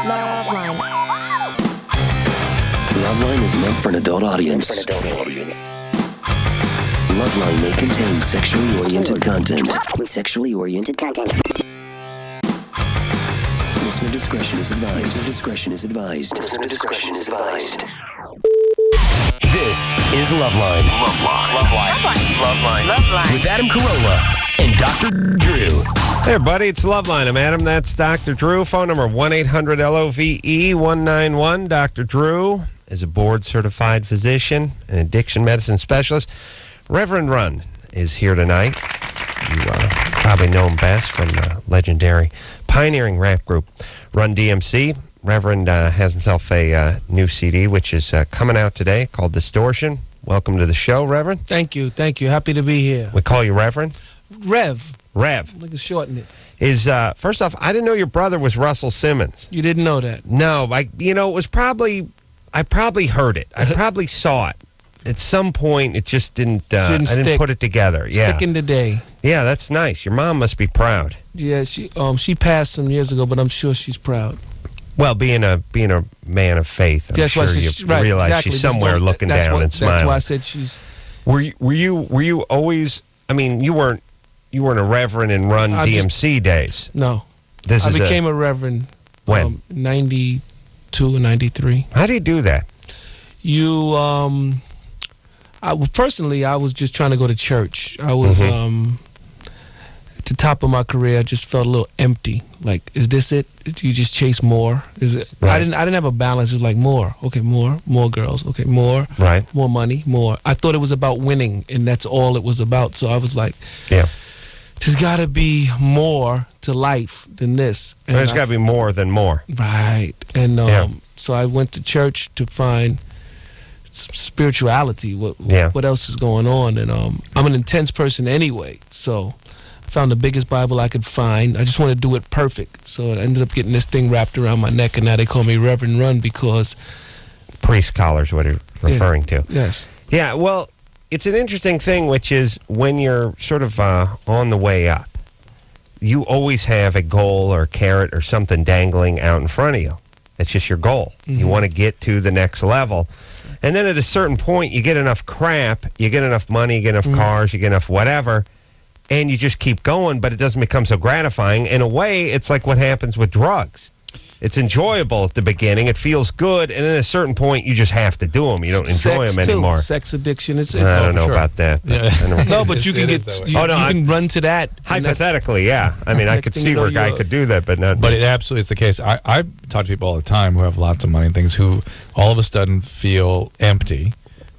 LoveLine. LoveLine is meant for an adult audience. LoveLine may contain sexually oriented content. Listener discretion is advised. This is LoveLine. LoveLine. With Adam Carolla and Dr. Drew. Hey, buddy, it's LoveLine. I'm Adam. That's Dr. Drew. Phone number 1-800-LOVE-191. Dr. Drew is a board-certified physician and addiction medicine specialist. Reverend Run is here tonight. You probably know him best from the legendary pioneering rap group Run DMC. Reverend has himself a new CD, which is coming out today, called Distortion. Welcome to the show, Reverend. Thank you. Happy to be here. We call you Reverend? Rev. I can shorten it. First off, I didn't know your brother was Russell Simmons. You didn't know that? No, it was probably, I probably heard it. I probably saw it. At some point, it just didn't I didn't put it together. Yeah. Sticking today. Yeah, that's nice. Your mom must be proud. Yeah, she passed some years ago, but I'm sure she's proud. Well, being a man of faith, I'm sure you realize exactly. she's somewhere looking down and smiling. That's why I said she's. Were you always? I mean, you weren't a reverend in Run DMC days. No, I became a reverend when 92 and 93. How do you do that? Personally, I was just trying to go to church. I was at the top of my career. I just felt a little empty. Like, is this it? Do you just chase more? Is it? Right. I didn't have a balance. It was like more. Okay, more girls. Okay, more. Right. More money. More. I thought it was about winning, and that's all it was about. So I was like, yeah. There's got to be more to life than this. And there's got to be more than more. Right. And so I went to church to find spirituality. What else is going on? And I'm an intense person anyway, so I found the biggest Bible I could find. I just want to do it perfect, so I ended up getting this thing wrapped around my neck, and now they call me Reverend Run because priest collar's what you're referring to. Yes. Yeah. Well, it's an interesting thing, which is when you're sort of on the way up, you always have a goal or a carrot or something dangling out in front of you. It's just your goal. You want to get to the next level. And then at a certain point, you get enough crap, you get enough money, you get enough cars, you get enough whatever, and you just keep going, but it doesn't become so gratifying. In a way, it's like what happens with drugs. It's enjoyable at the beginning. It feels good. And at a certain point, you just have to do them. You don't enjoy them anymore. Sex addiction. I don't know about that. But no, but you can you can run to that. Hypothetically, yeah. I mean, I could see where a guy could do that, but not. But it absolutely is the case. I talk to people all the time who have lots of money and things who all of a sudden feel empty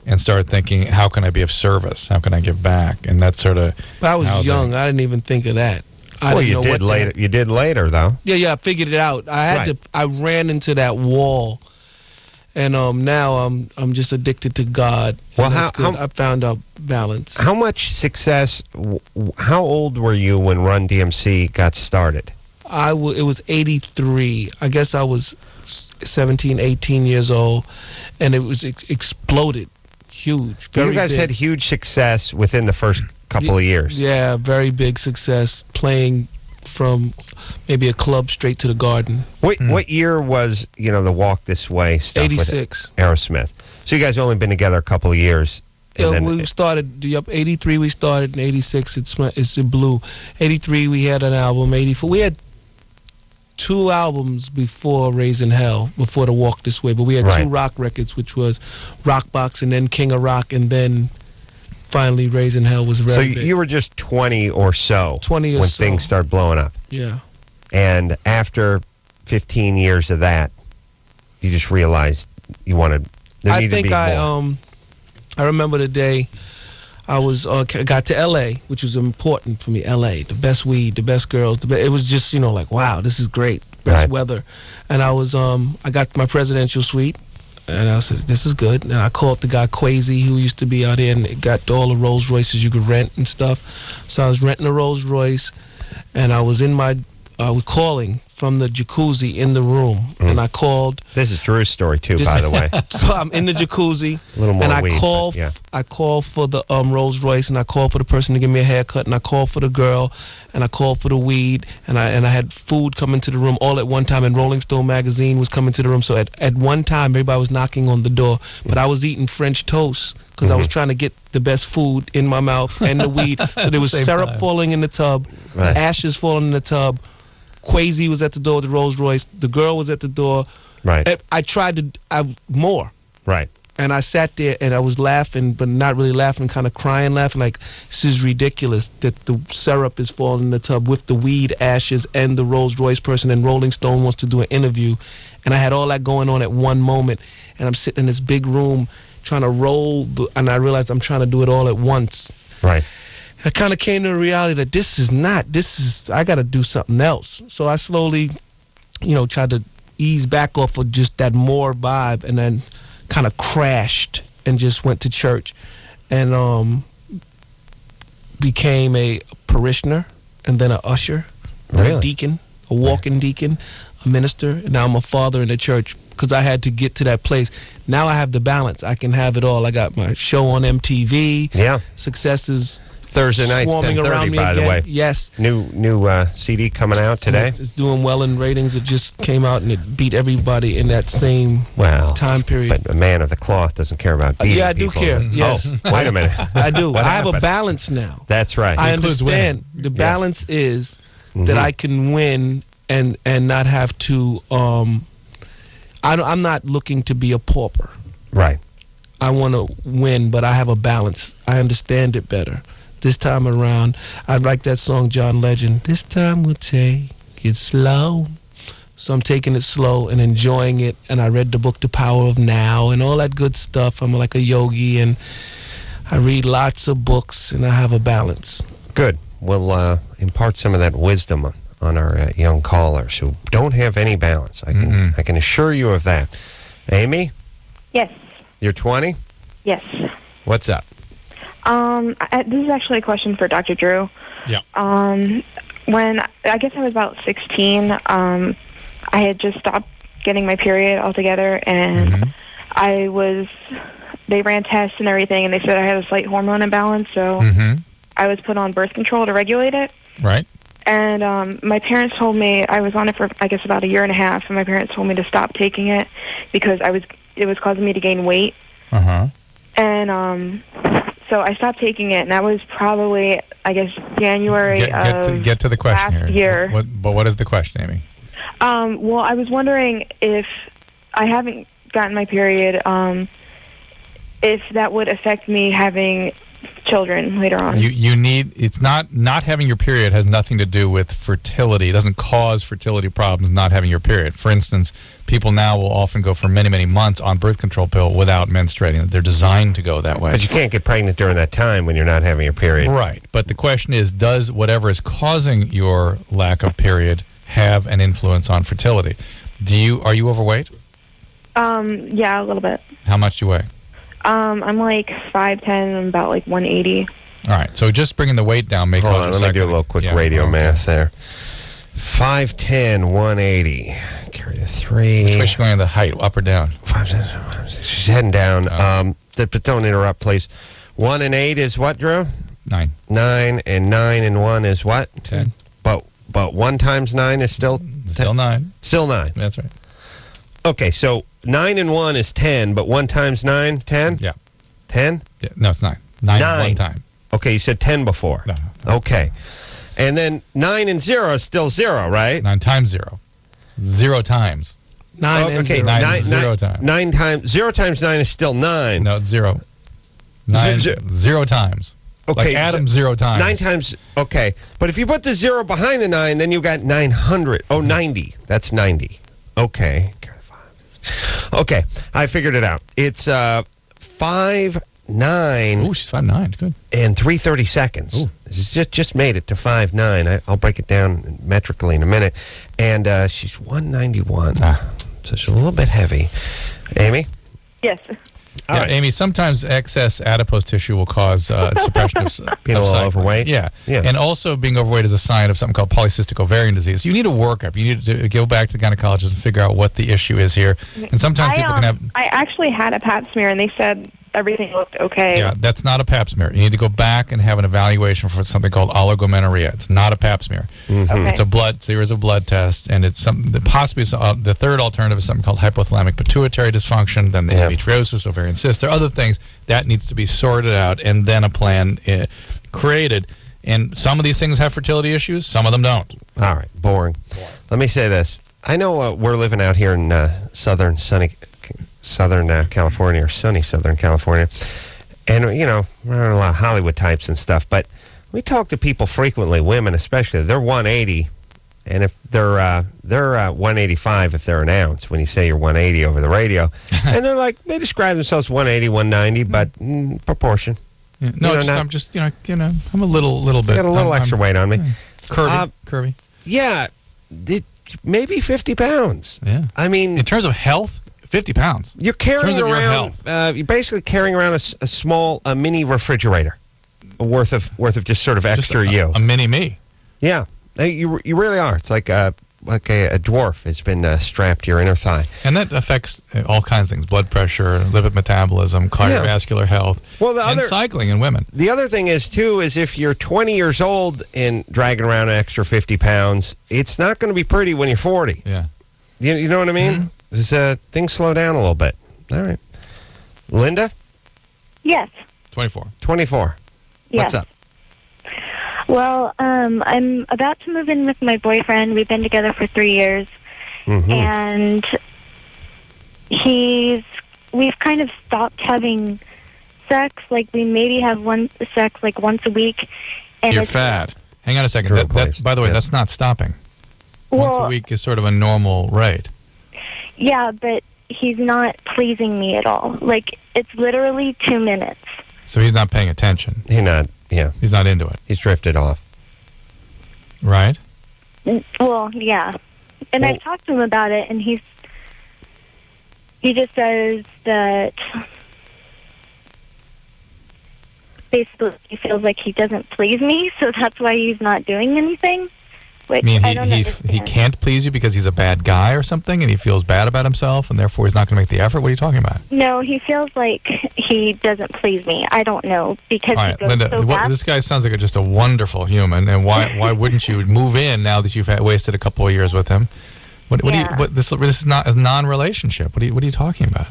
and start thinking, how can I be of service? How can I give back? And that's sort of. But I was young. I didn't even think of that. You did later. You did later, though. Yeah. I figured it out. I ran into that wall, and now I'm just addicted to God. Well, I found out balance. How much success? How old were you when Run DMC got started? It was 83. I guess I was 17, 18 years old, and it was exploded, huge. You guys had huge success within the first couple of years. Yeah, very big success, playing from maybe a club straight to the Garden. What year was, the Walk This Way stuff 86. With Aerosmith? So you guys have only been together a couple of years. We started, 83 we started, in 86 it's in Blue. 83 we had an album, 84 we had 2 albums before Raising Hell, before the Walk This Way, but we had 2 rock records, which was Rock Box and then King of Rock, and then finally Raising Hell was very big. You were just 20 or so 20 or when so. Things started blowing up. Yeah. And after 15 years of that, you just realized you wanted there needed to be more. I remember the day I was got to L.A., which was important for me. L.A., the best weed, the best girls. It was just like, wow, this is great, best weather. And I was I got my presidential suite, and I said, this is good. And I called the guy Quasi, who used to be out there, and it got all the Rolls Royces you could rent and stuff. So I was renting a Rolls Royce, and I was calling from the jacuzzi in the room, and I called. This is Drew's story too, by the way. So I'm in the jacuzzi, A little more and I weed, call. but yeah. I call for the Rolls Royce, and I call for the person to give me a haircut, and I call for the girl, and I call for the weed, and I had food come into the room all at one time, and Rolling Stone magazine was coming to the room. So at one time, everybody was knocking on the door, but I was eating French toast because I was trying to get the best food in my mouth and the weed. So there was Same syrup time. falling in the tub, Right. ashes falling in the tub. Quasi was at the door with the Rolls Royce. The girl was at the door. Right. I tried to more. Right. And I sat there and I was laughing, but not really laughing, kind of crying, laughing like, this is ridiculous that the syrup is falling in the tub with the weed ashes and the Rolls Royce person, and Rolling Stone wants to do an interview. And I had all that going on at one moment, and I'm sitting in this big room trying to roll, and I realized I'm trying to do it all at once. Right. I kind of came to the reality that I got to do something else. So I slowly, tried to ease back off of just that more vibe, and then kind of crashed and just went to church and became a parishioner and then an usher, then Really? a deacon, a walking deacon, a minister. And now I'm a father in the church because I had to get to that place. Now I have the balance. I can have it all. I got my show on MTV. Yeah. Successes Thursday nights, swarming 10:30, around me by again. the way. Yes. New CD coming out today. It's doing well in ratings. It just came out and it beat everybody in that same Wow. time period. But a man of the cloth doesn't care about beating Yeah, I do people. care. Yes. Oh, wait a minute. I do. What I have a happened? balance now. That's right. I includes understand. winning. The balance is that I can win and not have to. I'm not looking to be a pauper. Right. I want to win, but I have a balance. I understand it better. This time around, I like that song, John Legend. This time we'll take it slow. So I'm taking it slow and enjoying it. And I read the book, The Power of Now, and all that good stuff. I'm like a yogi, and I read lots of books, and I have a balance. Good. We'll impart some of that wisdom on our young callers who don't have any balance. I can assure you of that. Amy, Yes. you're 20? Yes. What's up? This is actually a question for Dr. Drew. Yeah. When I guess I was about 16, I had just stopped getting my period altogether, and they ran tests and everything, and they said I had a slight hormone imbalance, so I was put on birth control to regulate it. Right. And my parents told me, I was on it for, I guess, about a year and a half, and my parents told me to stop taking it because it was causing me to gain weight. And so I stopped taking it, and that was probably, I guess, January Get to the question last here. year. But what is the question, Amy? Well, I was wondering if I haven't gotten my period, if that would affect me having children later on. You need, it's not having your period has nothing to do with fertility. It doesn't cause fertility problems not having your period. For instance, people now will often go for many, many months on birth control pill without menstruating. They're designed to go that way. But you can't get pregnant during that time when you're not having your period. Right. But the question is, does whatever is causing your lack of period have an influence on fertility? Are you overweight? Yeah, a little bit. How much do you weigh? I'm like 5'10", I'm about like 180. All right. So just bringing the weight down may Hold cause on, your let me do a cycle- little quick Yeah, radio okay. math there. 5'10", 180. Carry the 3. Which way is she going in the height, up or down? 5, 6, she's heading down. But don't interrupt, please. 1 and 8 is what, Drew? 9. 9, and 9 and 1 is what? 10. But 1 times 9 is still Still 9. Still 9. That's right. Okay, so 9 and 1 is 10, but 1 times 9, 10? Yeah. 10? Yeah. No, it's 9. 9 9. one time. Okay, you said 10 before. No. Okay. And then 9 and 0 is still 0, right? 9 times 0. 0 times. 9 Oh, and okay, 0. 9 0 times. 9 times 0 times 9 is still 9. No, it's 0. 9 0 times. Okay, Like Adam 0 times. 9 times, okay. But if you put the 0 behind the 9, then you got 900. Oh, 90. That's 90. Okay. Okay, I figured it out. It's 5'9" Ooh, she's 5'9". Good. and 3:30 seconds. Ooh. Just made it to 5'9". I'll break it down metrically in a minute. And she's 191. So she's a little bit heavy. Amy? Yes. Yeah, right. Amy, sometimes excess adipose tissue will cause suppression of Being a little cycling. overweight? Yeah. Yeah. And also being overweight is a sign of something called polycystic ovarian disease. You need a workup. You need to go back to the gynecologist and figure out what the issue is here. And sometimes people can have... I actually had a pap smear, and they said everything looked okay. Yeah, that's not a pap smear. You need to go back and have an evaluation for something called oligomenorrhea. It's not a pap smear. Okay. It's a series of blood tests, and it's something that possibly the third alternative is something called hypothalamic pituitary dysfunction, then the endometriosis, ovarian cyst. There are other things that needs to be sorted out, and then a plan created. And some of these things have fertility issues, some of them don't. All right, boring. Let me say this. I know we're living out here in Southern California, or sunny Southern California. And, you know, we're on a lot of Hollywood types and stuff, but we talk to people frequently, women especially. They're 180, and if they're 185 if they're an ounce, when you say you're 180 over the radio. And they're like, they describe themselves 180, 190, but proportion. Yeah. No, I'm a little bit. I got a little extra weight on me. Curvy. Yeah, maybe 50 pounds. Yeah. I mean, In terms of health, 50 pounds. you're carrying in terms of your around. health. You're basically carrying around a small, mini refrigerator, worth of just sort of extra you. A mini me. Yeah, you really are. It's like a dwarf has been strapped to your inner thigh. And that affects all kinds of things: blood pressure, lipid metabolism, cardiovascular health, Well, and cycling in women. The other thing is, too, is if you're 20 years old and dragging around an extra 50 pounds, it's not going to be pretty when you're 40. Yeah. You know what I mean? Things slow down a little bit. All right. Linda? Yes. 24. 24. Yes. What's up? Well, I'm about to move in with my boyfriend. We've been together for 3 years, and we've kind of stopped having sex. Like, we maybe have sex like once a week. And You're fat. Hang on a second. True, By the way, yes. that's not stopping. Once a week is sort of a normal rate. Yeah, but he's not pleasing me at all. Like, it's literally 2 minutes. So he's not paying attention. He's not into it. He's drifted off. Right? Well, yeah. And I've talked to him about it, and he just says that basically he feels like he doesn't please me, so that's why he's not doing anything. Which I don't he understand. can't please you because he's a bad guy or something, and he feels bad about himself, and therefore he's not going to make the effort? What are you talking about? No, he feels like he doesn't please me. I don't know, because All he right, goes Linda, so fast. this guy sounds like just a wonderful human, and why wouldn't you move in now that you've wasted a couple of years with him? This is not a non-relationship. What are you talking about?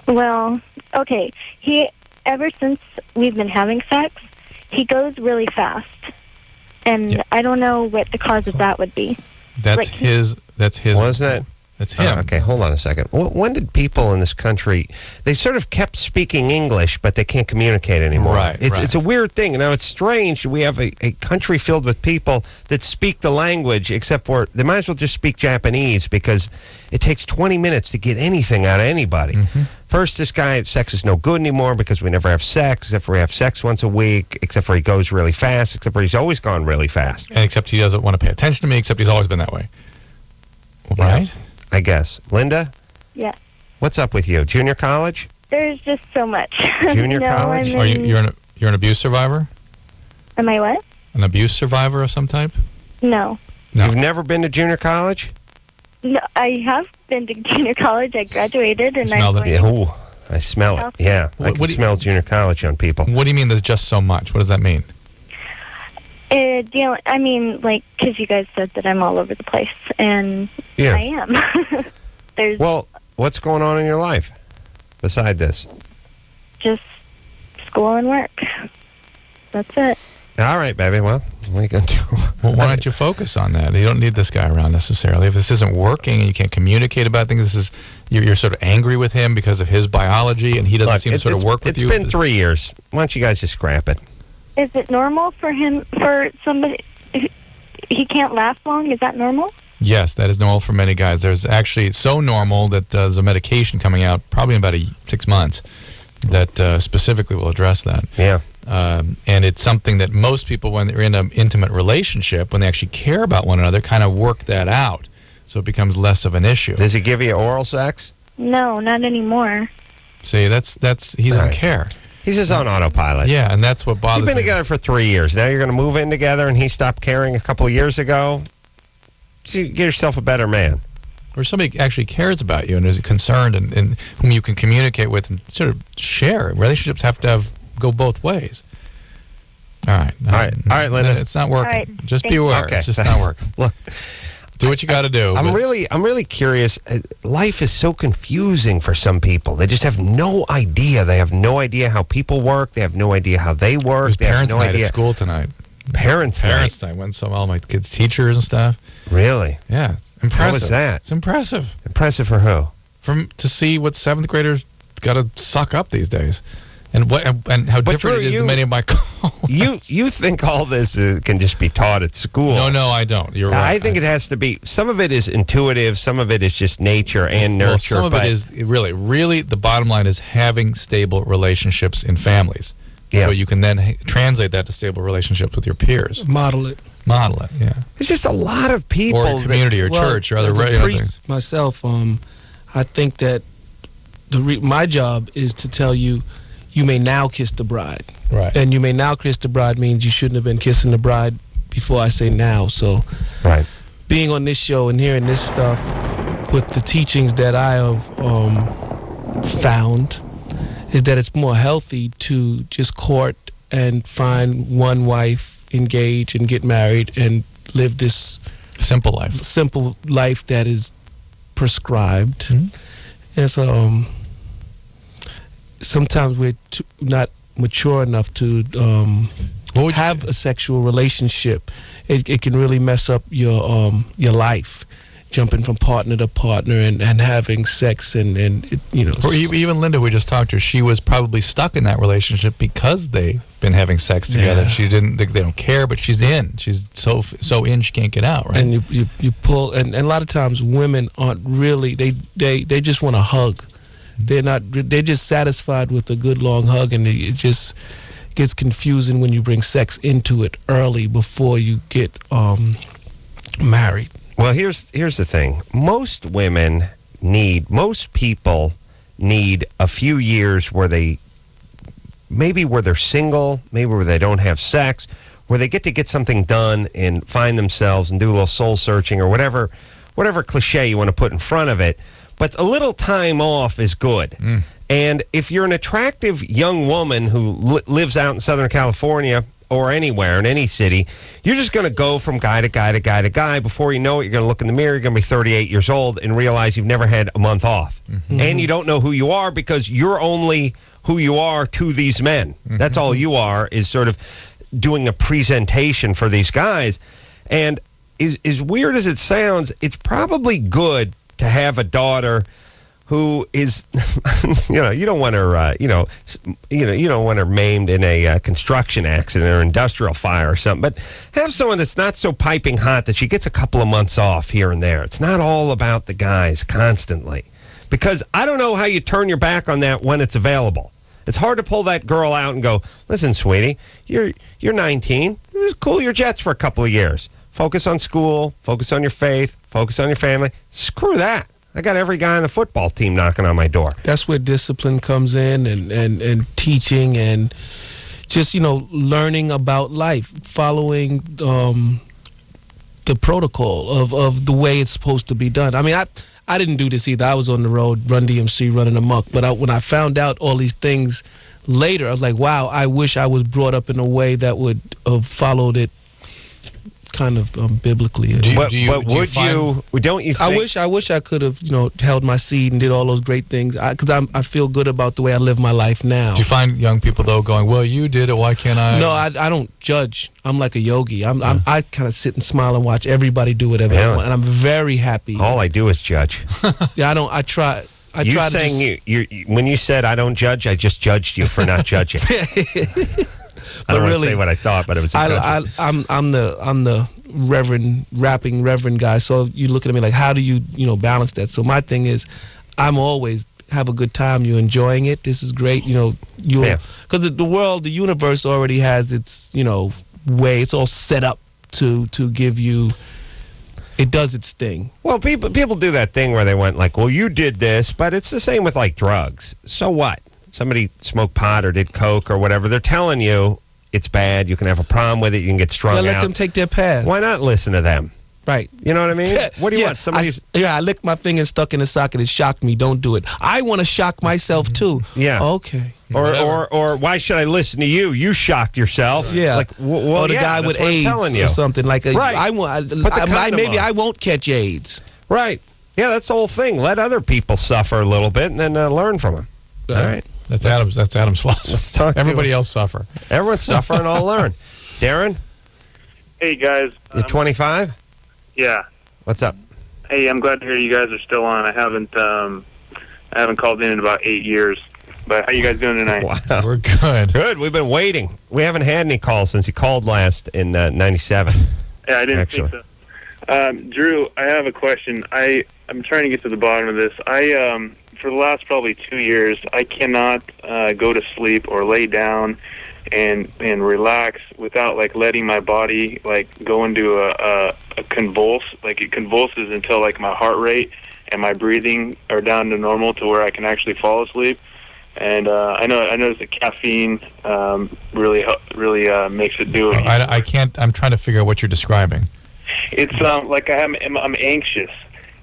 Well, okay. Ever since we've been having sex, he goes really fast. And I don't know what the cause of that would be. That's his. Wasn't that? That's him. Okay, hold on a second. When did people in this country, they sort of kept speaking English, but they can't communicate anymore? Right, It's a weird thing. Now, it's strange. We have a country filled with people that speak the language, except for they might as well just speak Japanese, because it takes 20 minutes to get anything out of anybody. First, this guy, sex is no good anymore because we never have sex, except for we have sex once a week, except for he goes really fast, except for he's always gone really fast. And except he doesn't want to pay attention to me, except he's always been that way. Right? Yeah, I guess. Linda? Yeah. What's up with you? Junior college? There's just so much. Junior college? Are you're an abuse survivor? Am I what? An abuse survivor of some type? No. You've never been to junior college? No, I have been to junior college. I graduated, and Smell it. Yeah, ooh, I smell it. Yeah, I can smell junior college on people. What do you mean there's just so much? What does that mean? I mean, like, because you guys said that I'm all over the place, and I am. Well, what's going on in your life beside this? Just school and work. That's it. All right, baby. Well, what are you going to do? Well, why don't you focus on that? You don't need this guy around necessarily. If this isn't working and you can't communicate about things, you're sort of angry with him because of his biology, and he doesn't seem to sort of work with you. It's been 3 years. Why don't you guys just scrap it? Is it normal for somebody, he can't last long? Is that normal? Yes, that is normal for many guys. There's actually so normal that there's a medication coming out probably in about 6 months that specifically will address that. Yeah. And it's something that most people, when they're in an intimate relationship, when they actually care about one another, kind of work that out. So it becomes less of an issue. Does he give you oral sex? No, not anymore. See, he doesn't Right. care. He's just on autopilot. Yeah, and that's what bothers You've been me. together for 3 years. Now you're going to move in together, and he stopped caring a couple of years ago. So you get yourself a better man. Or somebody actually cares about you and is concerned and whom you can communicate with and sort of share. Relationships have to go both ways. All right. All right, Linda. It's not working. All right. Just Thank be you. aware. Okay. It's just not working. Look, Do what you got to do. I'm but- really curious. Life is so confusing for some people. They just have no idea. They have no idea how people work. They have no idea how they work. There's They have parents' no night idea. at school tonight. Parents' Parents' night. Went all my kids' teachers and stuff. night. Really? Yeah, it's impressive. How was that? It's impressive. Impressive for who? To see what 7th graders got to suck up these days, and how But different Drew, it is you- than many of my colleagues. You think all this can just be taught at school? No, I don't. You're right. I think it has to be. Some of it is intuitive. Some of it is just nature and Well, nurture. some of but it is really the bottom line is having stable relationships in families. Yeah. So you can then translate that to stable relationships with your peers. Model it. Model it, yeah. there's just a lot of people. Or community or Well, church or other as a things. priest myself, I think that my job is to tell you, you may now kiss the bride. Right. And you may now kiss the bride means you shouldn't have been kissing the bride before I say now. So Right. being on this show and hearing this stuff with the teachings that I have found is that it's more healthy to just court and find one wife, engage and get married and live this Simple life. simple life that is prescribed. Mhm. And so sometimes we're not mature enough to What would you- have a sexual relationship. It can really mess up your life, jumping from partner to partner and having sex and it, Or even Linda, we just talked to, she was probably stuck in that relationship because they've been having sex together. Yeah. She didn't. They don't care, but she's in. She's so in she can't get out. Right. and you pull and a lot of times women aren't really they just want a hug. They're just satisfied with a good long hug, and it just gets confusing when you bring sex into it early before you get married. Well, here's the thing. Most people need a few years where they're single, maybe where they don't have sex, where they get something done and find themselves and do a little soul searching or whatever cliche you want to put in front of it. But a little time off is good. And if you're an attractive young woman who lives out in Southern California or anywhere in any city, you're just going to go from guy to guy to guy to guy. Before you know it, you're going to look in the mirror, you're going to be 38 years old and realize you've never had a month off. And you don't know who you are because you're only who you are to these men. That's all you are, is sort of doing a presentation for these guys. And as weird as it sounds, it's probably good to have a daughter who is, you don't want her, you don't want her maimed in a construction accident or industrial fire or something. But have someone that's not so piping hot that she gets a couple of months off here and there. It's not all about the guys constantly, because I don't know how you turn your back on that when it's available. It's hard to pull that girl out and go, listen, sweetie, you're 19. Just cool your jets for a couple of years. Focus on school, focus on your faith, focus on your family. Screw that. I got every guy on the football team knocking on my door. That's where discipline comes in and teaching and just, learning about life, following the protocol of the way it's supposed to be done. I mean, I didn't do this either. I was on the road, Run DMC, running amok. But when I found out all these things later, I was like, wow, I wish I was brought up in a way that would have followed it kind of biblically. Don't you think? I wish I could have held my seed and did all those great things, because I feel good about the way I live my life now. Do you find young people though going, well, you did it, why can't I? No, I don't judge. I'm like a yogi. I kind of sit and smile and watch everybody do whatever they want, and I'm very happy. All I do is judge. Yeah, I try. You're saying when you said I don't judge, I just judged you for not judging. I don't want to say what I thought, but it was a judgment. I'm the rapping reverend guy. So you looking at me like, how do you balance that? So my thing is, I'm always have a good time. You're enjoying it. This is great. Because the universe already has its way. It's all set up to give you it does its thing. Well, people do that thing where they went like, well, you did this, but it's the same with like drugs. So what? Somebody smoked pot or did coke or whatever. They're telling you it's bad. You can have a problem with it. You can get strung out. Let them take their path. Why not listen to them? Right. You know what I mean? What do you want? Somebody's... I licked my finger stuck in the socket. It shocked me. Don't do it. I want to shock myself too. Yeah. Okay. Or why should I listen to you? You shocked yourself. Yeah. Like, well, or the guy with AIDS or something like. Right. Maybe I won't catch AIDS. Right. Yeah, that's the whole thing. Let other people suffer a little bit and then learn from them. All right. That's Adam's philosophy. Let's talk. Everybody else suffer. Everyone's suffering. I'll learn. Darren, Hey guys. you're 25. Yeah. What's up? Hey, I'm glad to hear you guys are still on. I haven't called in about 8 years. But how you guys doing tonight? Wow. We're good. Good. We've been waiting. We haven't had any calls since you called last in 97. Yeah, I didn't Actually. think so. Drew, I have a question. I'm trying to get to the bottom of this. For the last probably 2 years, I cannot go to sleep or lay down and relax without like letting my body like go into a convulse. Like it convulses until like my heart rate and my breathing are down to normal to where I can actually fall asleep. And I noticed that caffeine really makes it do it. I can't. I'm trying to figure out what you're describing. It's like I'm anxious,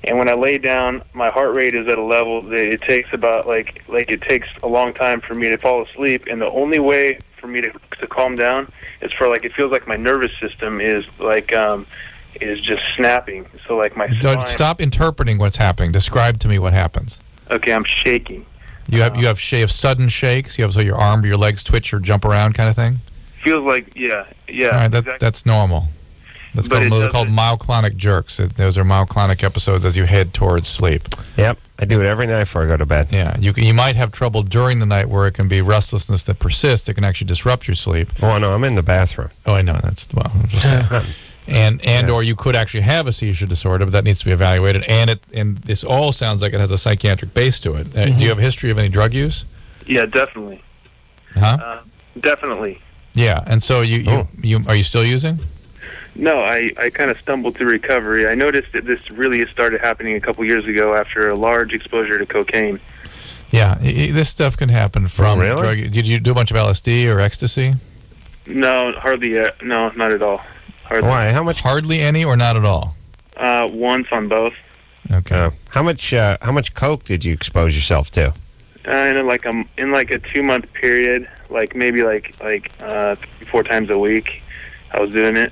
and when I lay down, my heart rate is at a level that it takes about like it takes a long time for me to fall asleep. And the only way for me to calm down is for like it feels like my nervous system is like is just snapping. So like my spine. Stop interpreting what's happening. Describe to me what happens. Okay, I'm shaking. You have sudden shakes. You have so your arm or your legs twitch or jump around kind of thing. Feels like yeah. All right, exactly. that's normal. That's But called, those are called myoclonic jerks. Those are myoclonic episodes as you head towards sleep. Yep. I do it every night before I go to bed. Yeah, you might have trouble during the night where it can be restlessness that persists. It can actually disrupt your sleep. Oh, no, I'm in the bathroom. Oh, I know. I'm just saying. Or you could actually have a seizure disorder, but that needs to be evaluated. And this all sounds like it has a psychiatric base to it. Do you have a history of any drug use? Yeah, definitely. Huh? Definitely. Yeah, and so you are you still using? No, I kind of stumbled through recovery. I noticed that this really started happening a couple years ago after a large exposure to cocaine. Yeah, this stuff can happen from really? drug. Did you do a bunch of LSD or ecstasy? No, hardly. No, not at all. Hardly. Why? How much? Hardly any or not at all? Once on both. Okay. How much coke did you expose yourself to? In like a 2 month period, like maybe like 3-4 times a week, I was doing it.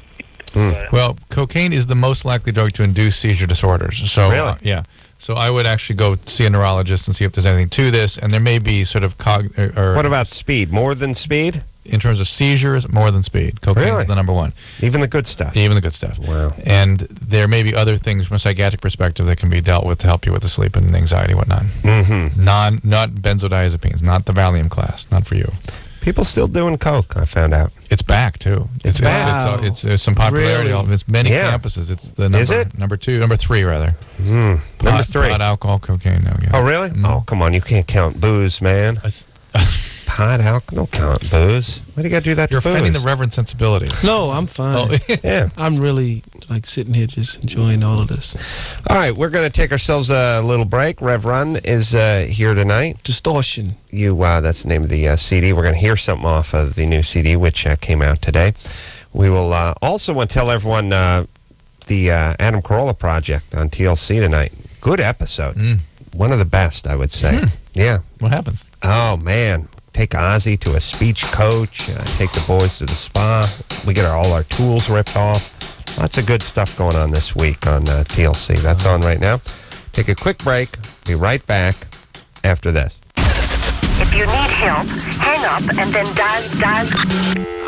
But, Well, cocaine is the most likely drug to induce seizure disorders. So, Really? yeah. So I would actually go see a neurologist and see if there's anything to this. And there may be sort of What about speed? More than speed? in terms of seizures, more than speed. Cocaine Really? is the number one. Even the good stuff? Even the good stuff. Wow. And there may be other things from a psychiatric perspective that can be dealt with to help you with the sleep and anxiety and whatnot. Mm-hmm. Not benzodiazepines, not the Valium class, not for you. People still doing coke, I found out. It's back too. It's back? It's some popularity. Really? It's many Yeah. campuses. It's the number. Is it? Number three rather. Number three. Pot, alcohol, cocaine. No, yeah. Oh, really? Oh, come on. You can't count booze, man. Pot, alcohol, don't count booze. Why do you got to do that You're to booze? offending the reverend sensibility. No, I'm fine. Oh, Yeah. I'm really like sitting here just enjoying all of this. All right, we're going to take ourselves a little break. Rev Run is here tonight. Distortion. That's the name of the CD. We're going to hear something off of the new CD, which came out today. We will also want to tell everyone the Adam Carolla project on TLC tonight. Good episode. One of the best, I would say. Yeah. What happens? Oh, man. Take Ozzy to a speech coach. Take the boys to the spa. We get all our tools ripped off. Lots of good stuff going on this week on TLC. That's on right now. Take a quick break. Be right back after this. If you need help, hang up and then dial.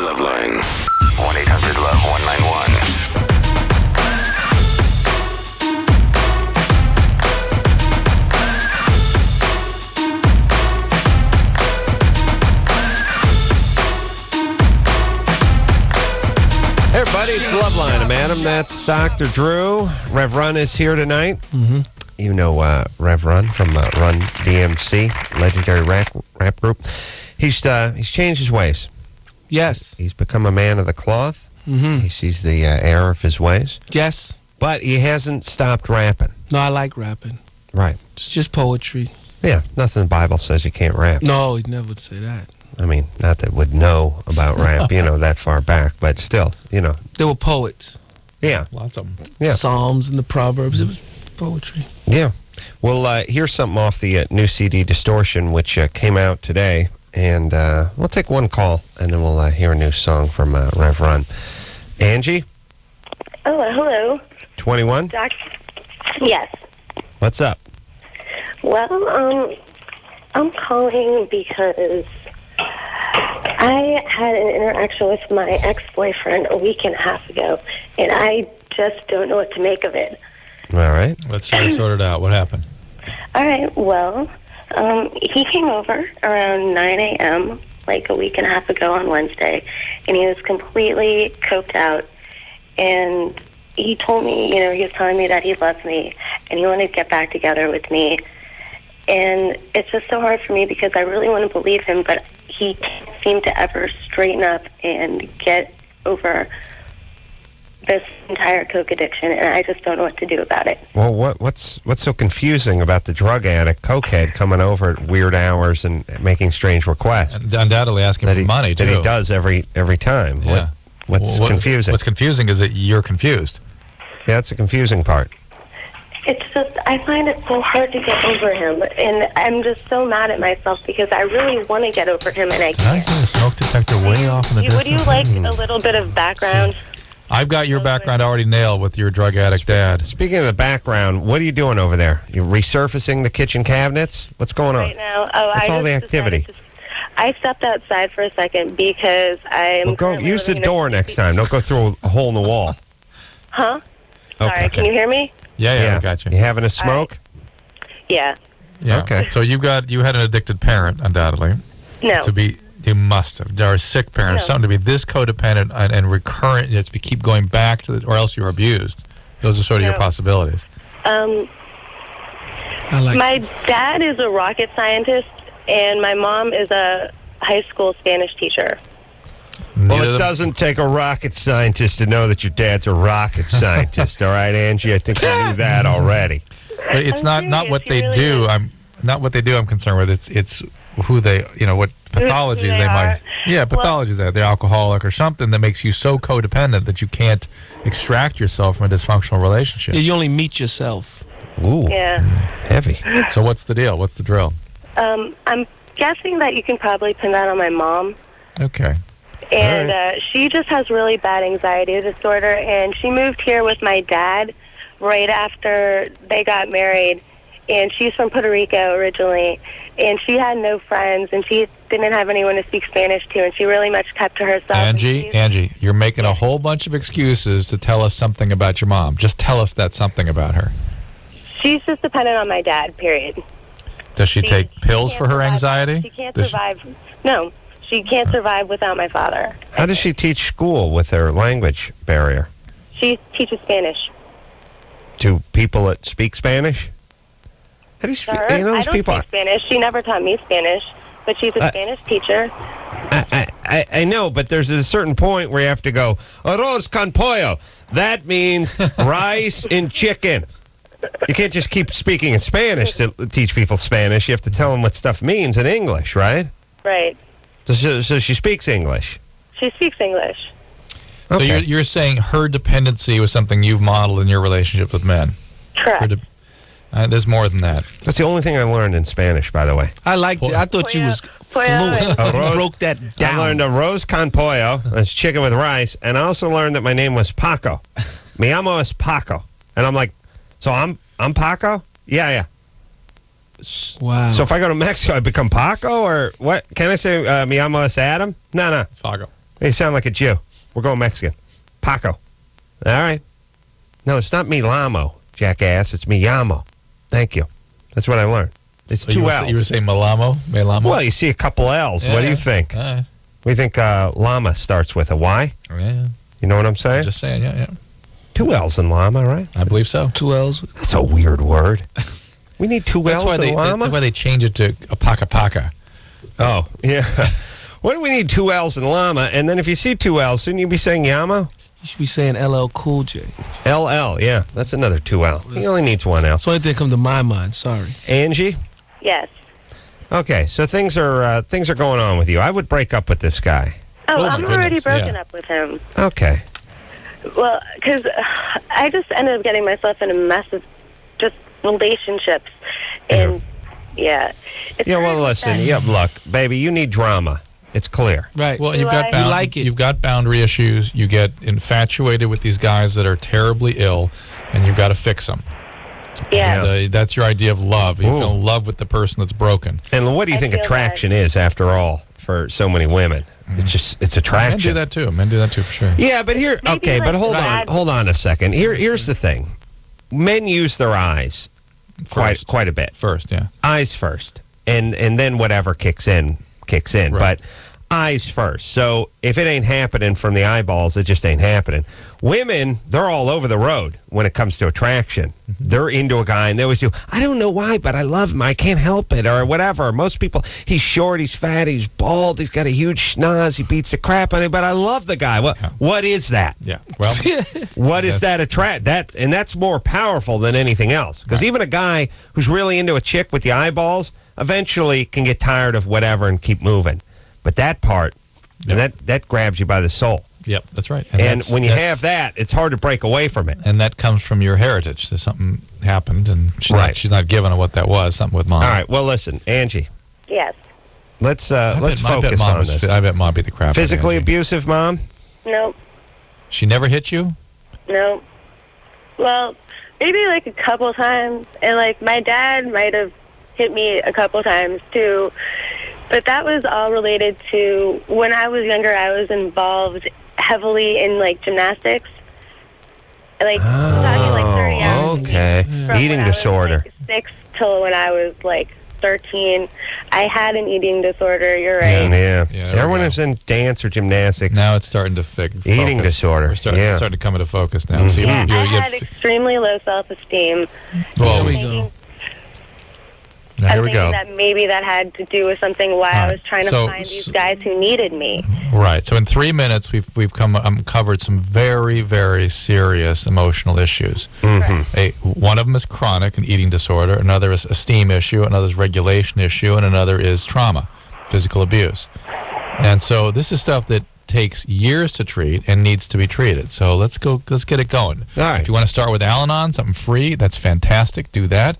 LoveLine. 1-800-LOVE-191. Hey everybody, it's LoveLine. I'm Adam. That's Dr. Drew. Rev Run is here tonight. Mm-hmm. You know Rev Run from Run DMC, legendary rap group. He's changed his ways. Yes. He's become a man of the cloth. Mm-hmm. He sees the error of his ways. Yes. But he hasn't stopped rapping. No, I like rapping. Right. It's just poetry. Yeah, nothing in the Bible says you can't rap. No, he never would say that. I mean, not that would know about rap, that far back, but still, They were poets. Yeah. Lots of them. Yeah. Psalms and the Proverbs. It was poetry. Yeah. Well, here's something off the new CD Distortion, which came out today. And we'll take one call, and then we'll hear a new song from Rev Run. Angie? Oh, hello. 21? Yes. What's up? Well, I'm calling because I had an interaction with my ex-boyfriend a week and a half ago, and I just don't know what to make of it. All right. Let's try to sort it out. What happened? All right, well, he came over around 9 a.m., like a week and a half ago on Wednesday, and he was completely coked out, and he told me, he was telling me that he loved me, and he wanted to get back together with me. And it's just so hard for me because I really want to believe him, but he can't seem to ever straighten up and get over this entire coke addiction, and I just don't know what to do about it. Well, what's so confusing about the drug addict, cokehead, coming over at weird hours and making strange requests? And undoubtedly asking for money, too. That he does every time. Yeah. What's confusing? What's confusing is that you're confused. Yeah, that's the confusing part. It's just, I find it so hard to get over him, and I'm just so mad at myself because I really want to get over him, and I can't. I hear a smoke detector way off in the distance. Would you like a little bit of background? I've got your background already nailed with your drug addict dad. Speaking of the background, what are you doing over there? You're resurfacing the kitchen cabinets? What's going on? Right now, What's all the activity? I stepped outside for a second because I'm... Well, go use the door next time. Don't go through a hole in the wall. Huh? Sorry, Okay. can you hear me? Yeah, I got you. You having a smoke? Yeah. Yeah. Okay. So you had an addicted parent, undoubtedly. No. You must have. Or a sick parent, No. something to be this codependent and recurrent. You have to keep going back to it, or else you're abused. Those are sort of your possibilities. I like My dad is a rocket scientist, and my mom is a high school Spanish teacher. Well, it doesn't take a rocket scientist to know that your dad's a rocket scientist. All right, Angie? I think we knew that already. But it's I'm not what they serious, do. really. I'm not what they do. I'm concerned with. It's who they, what pathologies they they might. are. Yeah, pathologies that they're alcoholic or something that makes you so codependent that you can't extract yourself from a dysfunctional relationship. Yeah, you only meet yourself. Ooh, Yeah. heavy. So what's the deal? What's the drill? I'm guessing that you can probably pin that on my mom. Okay. And she just has really bad anxiety disorder, and she moved here with my dad right after they got married, and she's from Puerto Rico originally, and she had no friends, and she didn't have anyone to speak Spanish to, and she really much kept to herself. Angie, you're making a whole bunch of excuses to tell us something about your mom. Just tell us that something about her. She's just dependent on my dad, period. Does she take pills can't for her survive- anxiety? She can't Does survive. No, she can't survive without my father. How does she teach school with her language barrier? She teaches Spanish. To people that speak Spanish? How do you speak? Her, You know, I those don't people. speak Spanish. She never taught me Spanish, but she's a Spanish teacher. I know, but there's a certain point where you have to go, arroz con pollo. That means rice and chicken. You can't just keep speaking in Spanish to teach people Spanish. You have to tell them what stuff means in English, right? Right. So she speaks English. She speaks English. So Okay. you're saying her dependency was something you've modeled in your relationship with men? Correct. There's more than that. That's the only thing I learned in Spanish, by the way. I liked it. I thought you was Pollo. fluent. Arroz- You broke that I down. learned arroz con pollo. That's chicken with rice. And I also learned that my name was Paco. Mi amo es Paco. And I'm like, so I'm Paco? Yeah. Wow. So if I go to Mexico, I become Paco? Or what? Can I say mi amo es Adam? No. Fago. You sound like a Jew. We're going Mexican. Paco. All right. No, it's not mi lamo, jackass. It's mi llamo. Thank you. That's what I learned. It's So two you L's. were saying Melamo? Well, you see a couple L's. What do you think? Yeah. We think llama starts with a Y. Yeah. You know what I'm saying? Just saying, yeah. Two L's in llama, right? I believe so. 2 L's. That's a weird word. We need two That's L's why in llama? that's why they change it to a paka. Oh, yeah. What do we need two L's in llama? And then if you see two L's, shouldn't you be saying llama? You should be saying LL Cool J. LL, yeah. That's another 2L. He only needs 1L. That's the only thing that comes to my mind. Sorry. Angie? Yes. Okay, so things are going on with you. I would break up with this guy. Oh, my I'm already goodness, broken yeah. up with him. Okay. Well, because I just ended up getting myself in a mess of just relationships. And, yeah. It's Yeah, well, really listen. sad. Yeah, look, baby, you need drama. It's clear. Right. Well, Do you've got I- bound, You like it. You've got boundary issues. You get infatuated with these guys that are terribly ill, and you've got to fix them. Yeah. And, that's your idea of love. You Ooh. feel in love with the person that's broken. And what do you I think feel attraction is, after all, for so many women? It's Men attraction. do that too. Men do that too, for sure. Yeah, but here, Maybe okay, like but bad- hold on a second. Here's the thing. Men use their eyes First. quite a bit. First, yeah. Eyes first, and then whatever kicks in. Right. But eyes first. So if it ain't happening from the eyeballs, it just ain't happening. Women, they're all over the road when it comes to attraction. They're into a guy and they always do, I don't know why, but I love him. I can't help it, or whatever. Most people, he's short, he's fat, he's bald, he's got a huge schnoz, he beats the crap out of me, but I love the guy. What is that? Yeah. Well, What is that attract? And that's more powerful than anything else. Because even a guy who's really into a chick with the eyeballs eventually can get tired of whatever and keep moving. But that part, and that grabs you by the soul. yep, that's right. And that's- when you that's- have that, it's hard to break away from it. and that comes from your heritage. There's something happened, and she's not given on what that was. Something with mom. All right. Well, listen, Angie. Yes. Let's I bet focus mom on was this. I bet mom beat the crap. out of Physically Angie. abusive mom. Nope. She never hit you. Nope. Well, maybe like a couple times. And like my dad might have hit me a couple times too. But that was all related to when I was younger, I was involved heavily in like gymnastics. Like, talking like 30 hours a week. Okay. From Eating when I was, disorder. like, 6 till when I was like 13. I had an eating disorder, you're right. Yeah. Yeah, So there we everyone go. who's in dance or gymnastics. Now it's starting to focus. Eating disorder, We're starting, yeah. it's starting to come into focus now. So Yeah, I you had extremely low self-esteem. well, There we I'm go. now, here I'm we thinking go. that maybe that had to do with something why All I right. was trying to So- find these guys who needed me. Right. So in 3 minutes, we've covered some very, very serious emotional issues. One of them is chronic, an eating disorder. Another is a steam issue. Another is regulation issue, and another is trauma, physical abuse. And so this is stuff that takes years to treat and needs to be treated. So let's get it going. All right. If you want to start with Al-Anon, something free, that's fantastic. Do that.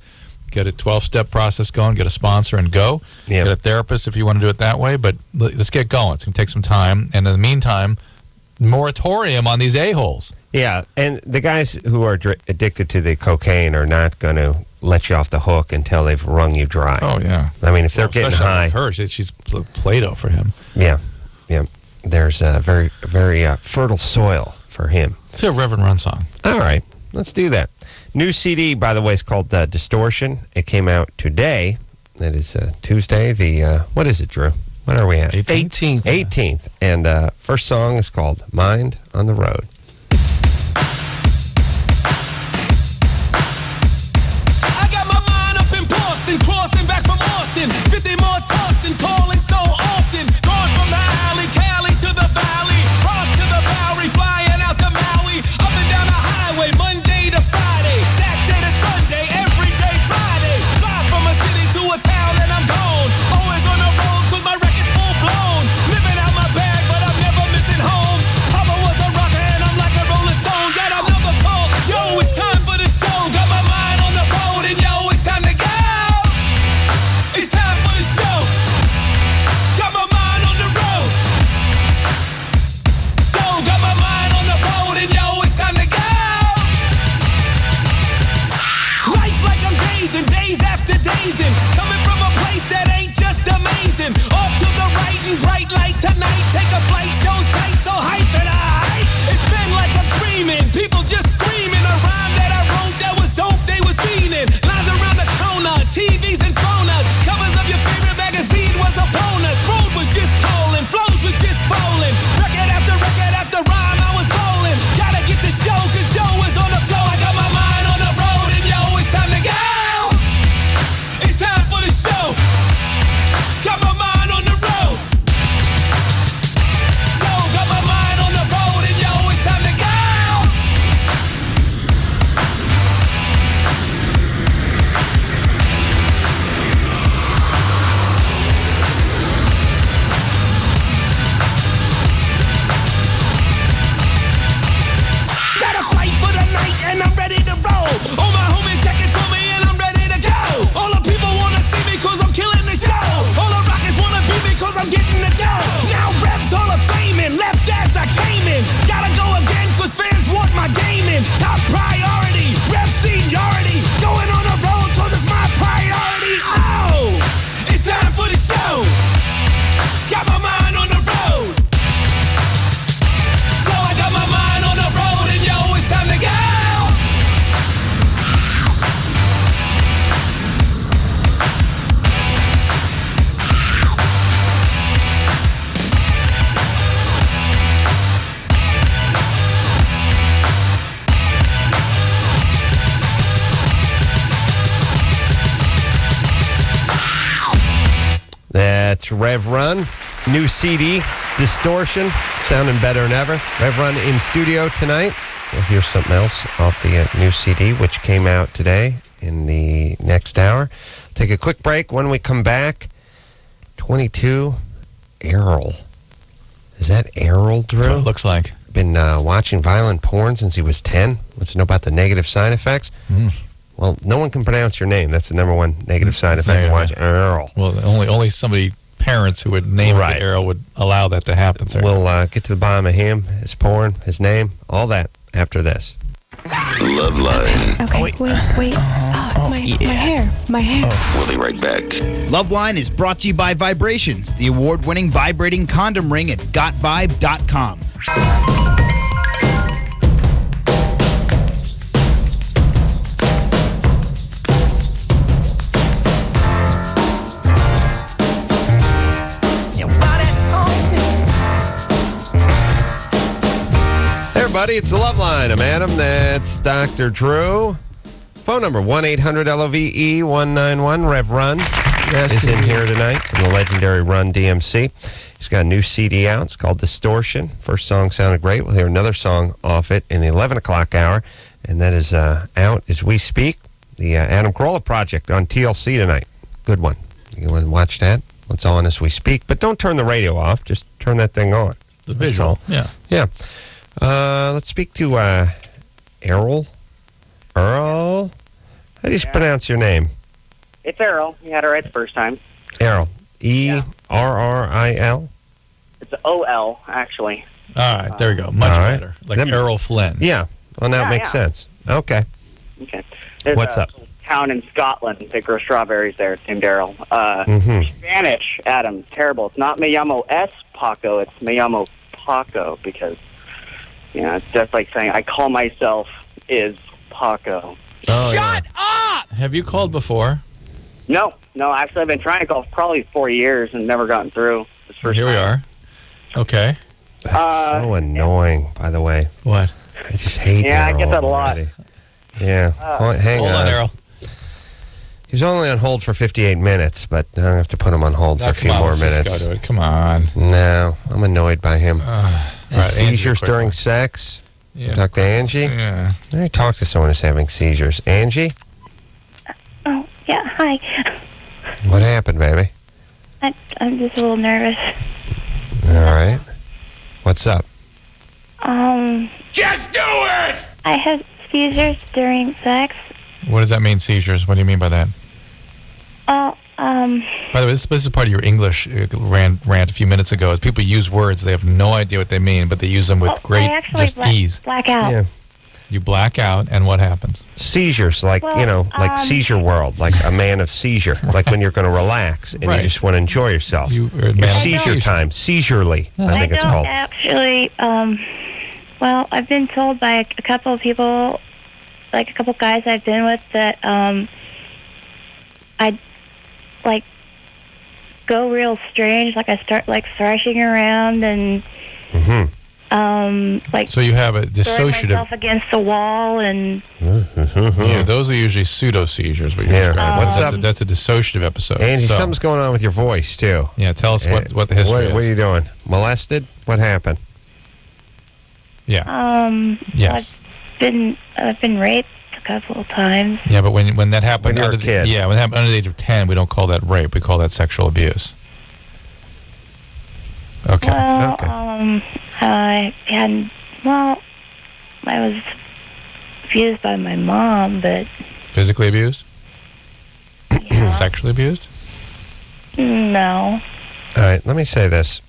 Get a 12-step process going, get a sponsor, and go. Yeah. Get a therapist if you want to do it that way, but let's get going. It's going to take some time. And in the meantime, moratorium on these a-holes. Yeah, and the guys who are addicted to the cocaine are not going to let you off the hook until they've wrung you dry. Oh, yeah. I mean, if they're getting Especially high, with her, she's Play-Doh for him. yeah, there's a very, very fertile soil for him. Let's hear a Rev Run song. All right, let's do that. New CD, by the way, is called Distortion. It came out today. That is Tuesday. What is it, Drew? What are we at? 18th. 18th. And first song is called Mind on the Road. I got my mind up in Boston, crossing back from Austin. 50 more tossed and calling so often. Gone from the alley, Cali to the valley. Cross to the Bowery, flying out to Maui. Up and down the highway, Monday to Friday. Saturday to Sunday, every day Friday. Fly from a city to a town and I'm gone. Always on the road 'cause my record's full blown. Living out my bag, but I'm never missing home. Papa was a rocker and I'm like a rolling stone. Got another call, yo, it's time for the show. Got my mind on the road and yo, it's time to go. It's time for the show. Got my mind on the road. Yo, got my mind on the road and yo, it's time to go. Life like I'm dazing, days after days in. Coming from a place that ain't just amazing. Off to the right and bright light tonight. Take a flight, shows tight, so hype and I. It's been like I'm dreaming. People just screaming. A rhyme that I wrote that was dope, they was feeling. Lines around the corner, TVs and phoners. Covers of your favorite magazine was a bonus. Road was just tolling, flows was just falling. Record after rhyme, I was bowling. Gotta get the show, 'cause Joe is on the floor. I got my mind on the road and yo, it's time to go. It's time for the show. Got my mind on the road. Yo, got my mind on the It's Rev Run. New CD, Distortion, sounding better than ever. Rev Run in studio tonight. We'll hear something else off the new CD, which came out today in the next hour. Take a quick break. When we come back, 22, Errol. Is that Errol, Drew? That's what it looks like. Been watching violent porn since he was 10. Wants to know about the negative side effects? Well, no one can pronounce your name. That's the number one negative side effect. Watch Errol. Well, only somebody, parents who would name it Errol would allow that to happen, sir. We'll get to the bottom of him, his porn, his name, all that after this. LoveLine. Okay, wait. My hair. We'll be right back. LoveLine is brought to you by Vibrations, the award-winning vibrating condom ring at gotvibe.com. Hey everybody, it's the LoveLine. I'm Adam. That's Dr. Drew. Phone number 1-800-LOVE-191. Rev Run is in here tonight from the legendary Run DMC. He's got a new CD out. It's called Distortion. First song sounded great. We'll hear another song off it in the 11 o'clock hour. And that is out as we speak. The Adam Carolla Project on TLC tonight. Good one. You want to watch that? It's on as we speak. But don't turn the radio off. Just turn that thing on. The visual. Yeah. Yeah. Let's speak to Errol. Earl? How do you pronounce your name? It's Errol. You had it right the first time. Errol. E-R-R-I-L? It's O-L, actually. All right, there we go. Much better. Like Errol Flynn. Yeah. Well, now it makes sense. Okay. Okay. There's What's up? Town in Scotland. They grow strawberries there. It's named Errol. Spanish, Adam, terrible. It's not Me Llamo S. Paco. It's Me Llamo Paco because, it's just like saying I call myself is Paco. Oh, Shut up! Have you called before? No. Actually, I've been trying to call for probably 4 years and never gotten through. Here we are. Okay. That's so annoying, by the way. What? I just hate Yeah, Errol I get that a lot. already. Yeah. Hang Hold on, Errol. He's only on hold for 58 minutes, but I have to put him on hold for a few more minutes. Let's go to it. Come on. No, I'm annoyed by him. Right, Seizures during sex. Yeah. Talk to Angie. Yeah. I talk to someone who's having seizures. Angie? Oh, yeah, hi. What happened, baby? I'm just a little nervous. All right. What's up? Just do it! I have seizures during sex. What does that mean, seizures? What do you mean by that? By the way, this is part of your English rant a few minutes ago. As people use words, they have no idea what they mean, but they use them with great ease. Black out. Yeah. You black out, and what happens? Seizures, like, like Seizure World, like a man of seizure, like when you're going to relax and you just want to enjoy yourself. Your seizure time, seizurely, I think it's called. Actually, well, I've been told by a couple of people, like a couple of guys I've been with, that I like go real strange. Like I start like thrashing around and like. So you have a throwing dissociative. myself against the wall and. Yeah, those are usually pseudo seizures. But What's up? That's a dissociative episode. Angie, So- something's going on with your voice too. Yeah, tell us what the history is. What are you doing? Molested? What happened? Yeah. Yes. I've been raped a couple of times. Yeah, but when that happened, When you're a kid. when it happened under the age of 10, we don't call that rape. We call that sexual abuse. Okay. Well, I hadn't. Well, I was abused by my mom, but Physically abused? Sexually abused? no. All right, let me say this.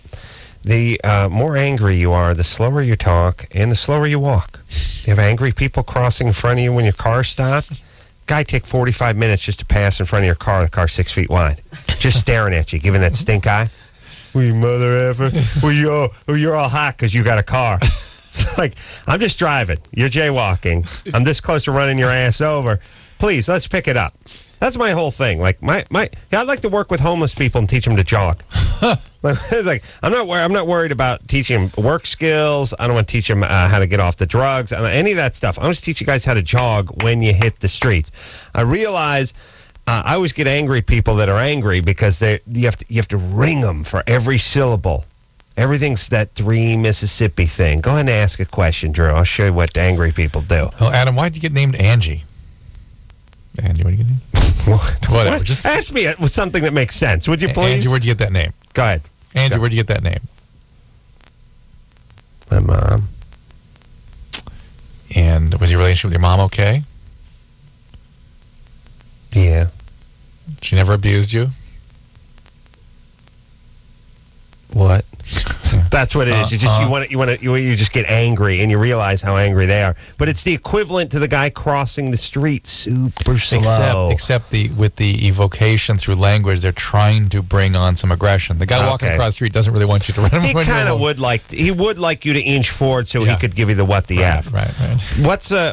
The more angry you are, the slower you talk, and the slower you walk. You have angry people crossing in front of you when your car stopped. Guy take 45 minutes just to pass in front of your car. The car's 6 feet wide. Just staring at you, giving that stink eye. Well, you mother effer. Well, you're all hot because you got a car. It's like, I'm just driving. You're jaywalking. I'm this close to running your ass over. Please, let's pick it up. That's my whole thing. Like I'd like to work with homeless people and teach them to jog. It's like I'm not worried about teaching them work skills. I don't want to teach them how to get off the drugs. Any of that stuff. I'm just teaching you guys how to jog when you hit the streets. I realize I always get angry at people that are angry because you have to ring them for every syllable. Everything's that 3 Mississippi thing. Go ahead and ask a question, Drew. I'll show you what angry people do. Oh, Adam, why did you get named Angie? Angie, what did you get named? Whatever. What? Just ask me with something that makes sense, would you please? Angie, where'd you get that name? Go ahead. Angie, where'd you get that name? My mom. And was your relationship with your mom okay? Yeah. She never abused you? What? That's what it is. You just get angry and you realize how angry they are. But it's the equivalent to the guy crossing the street super slow. Except with the evocation through language, they're trying to bring on some aggression. The guy walking across the street doesn't really want you to run. He kind of would like you to inch forward so he could give you the what the F. Right.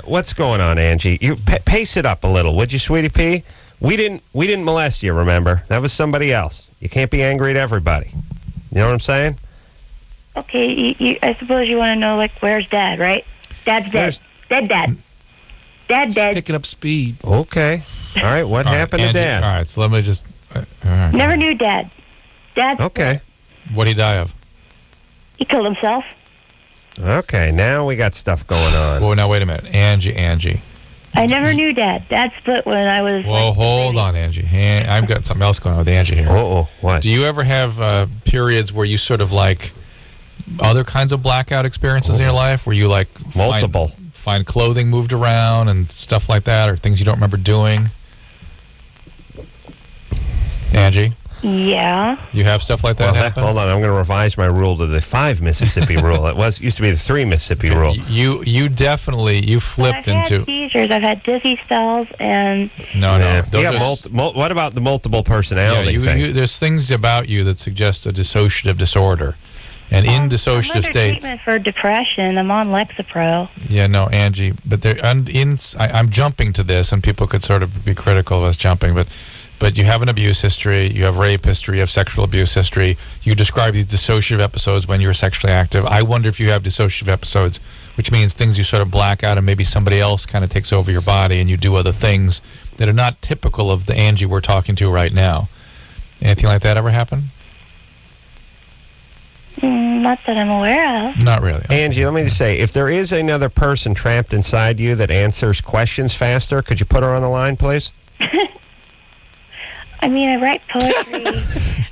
What's going on, Angie? You pace it up a little, would you, sweetie pea? We didn't molest you, remember? That was somebody else. You can't be angry at everybody. You know what I'm saying? Okay, I suppose you want to know, like, where's Dad, right? Dad's dead. Dad. Dead. Picking up speed. Okay. All right, what happened to Dad? All right, so let me just... Never knew Dad. Dad's okay. What'd he die of? He killed himself. Okay, now we got stuff going on. Well, now, wait a minute. Angie. I never knew Dad. Dad split when I was... Well, hold on, Angie. I've got something else going on with Angie here. What? Do you ever have periods where you sort of like other kinds of blackout experiences in your life where you like multiple find clothing moved around and stuff like that, or things you don't remember doing? Angie? Yeah. You have stuff like that happen? Hold on, I'm going to revise my rule to the 5 Mississippi rule. Used to be the 3 Mississippi rule. You definitely flipped into... I've had seizures. I've had dizzy spells and... No. What about the multiple personality thing? There's things about you that suggest a dissociative disorder. And in dissociative I'm under states... treatment for depression. I'm on Lexapro. Yeah, no, Angie. But I'm jumping to this, and people could sort of be critical of us jumping, but you have an abuse history, you have rape history, you have sexual abuse history. You describe these dissociative episodes when you're sexually active. I wonder if you have dissociative episodes, which means things you sort of black out and maybe somebody else kind of takes over your body and you do other things that are not typical of the Angie we're talking to right now. Anything like that ever happen? Not that I'm aware of. Not really. Okay. Angie, let me just say, if there is another person trapped inside you that answers questions faster, could you put her on the line, please? I mean, I write poetry.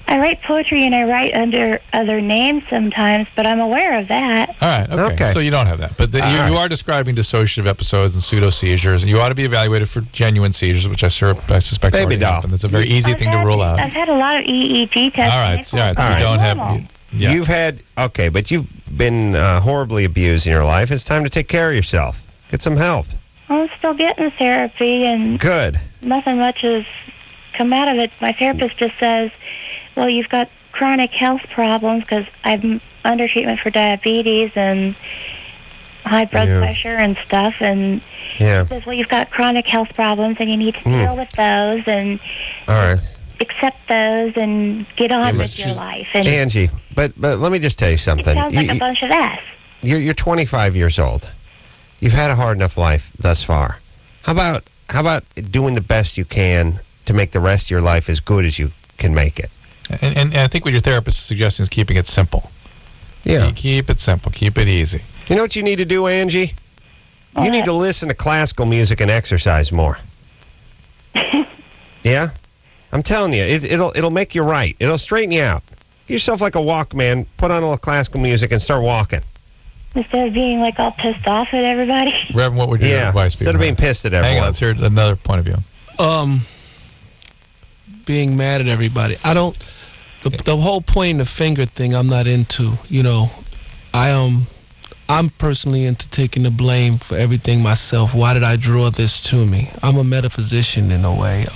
I write poetry and I write under other names sometimes, but I'm aware of that. All right, okay. So you don't have that. But you are describing dissociative episodes and pseudo-seizures, and you ought to be evaluated for genuine seizures, which I suspect Baby doll. happen. It's a very easy thing to rule out. I've had a lot of EEG tests. All right, so you don't have... Yeah. You've had... Okay, but you've been horribly abused in your life. It's time to take care of yourself. Get some help. I'm still getting therapy, and... Good. Nothing much has come out of it. My therapist just says, well, you've got chronic health problems because I'm under treatment for diabetes and high blood pressure and stuff. And she says, well, you've got chronic health problems and you need to deal with those and accept those and get on with your life. And Angie, but let me just tell you something. It sounds like a bunch of ass. You're 25 years old. You've had a hard enough life thus far. How about doing the best you can to make the rest of your life as good as you can make it? And I think what your therapist is suggesting is keeping it simple. Yeah. Keep it simple. Keep it easy. You know what you need to do, Angie? You need to listen to classical music and exercise more. Yeah? I'm telling you, it'll make you right. It'll straighten you out. Get yourself like a Walkman, put on a little classical music, and start walking. Instead of being like all pissed off at everybody. Reverend, what would your advice be? Instead of being pissed at everyone. Hang on, let's hear another point of view. Being mad at everybody. I don't... The whole pointing the finger thing I'm not into. You know, I'm personally into taking the blame for everything myself. Why did I draw this to me? I'm a metaphysician in a way.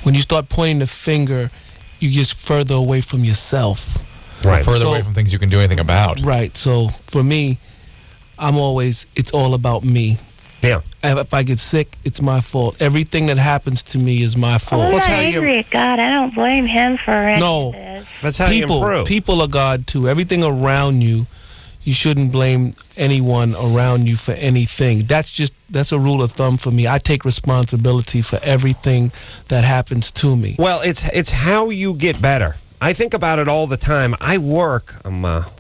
When you start pointing the finger, you get further away from yourself. Right. Further away from things you can do anything about. Right. So for me, it's all about me. Yeah. If I get sick, it's my fault. Everything that happens to me is my fault. I'm not angry at God. I don't blame him for any of this. That's how you improve. People are God too. Everything around you, you shouldn't blame anyone around you for anything. That's a rule of thumb for me. I take responsibility for everything that happens to me. Well, it's how you get better. I think about it all the time. I'm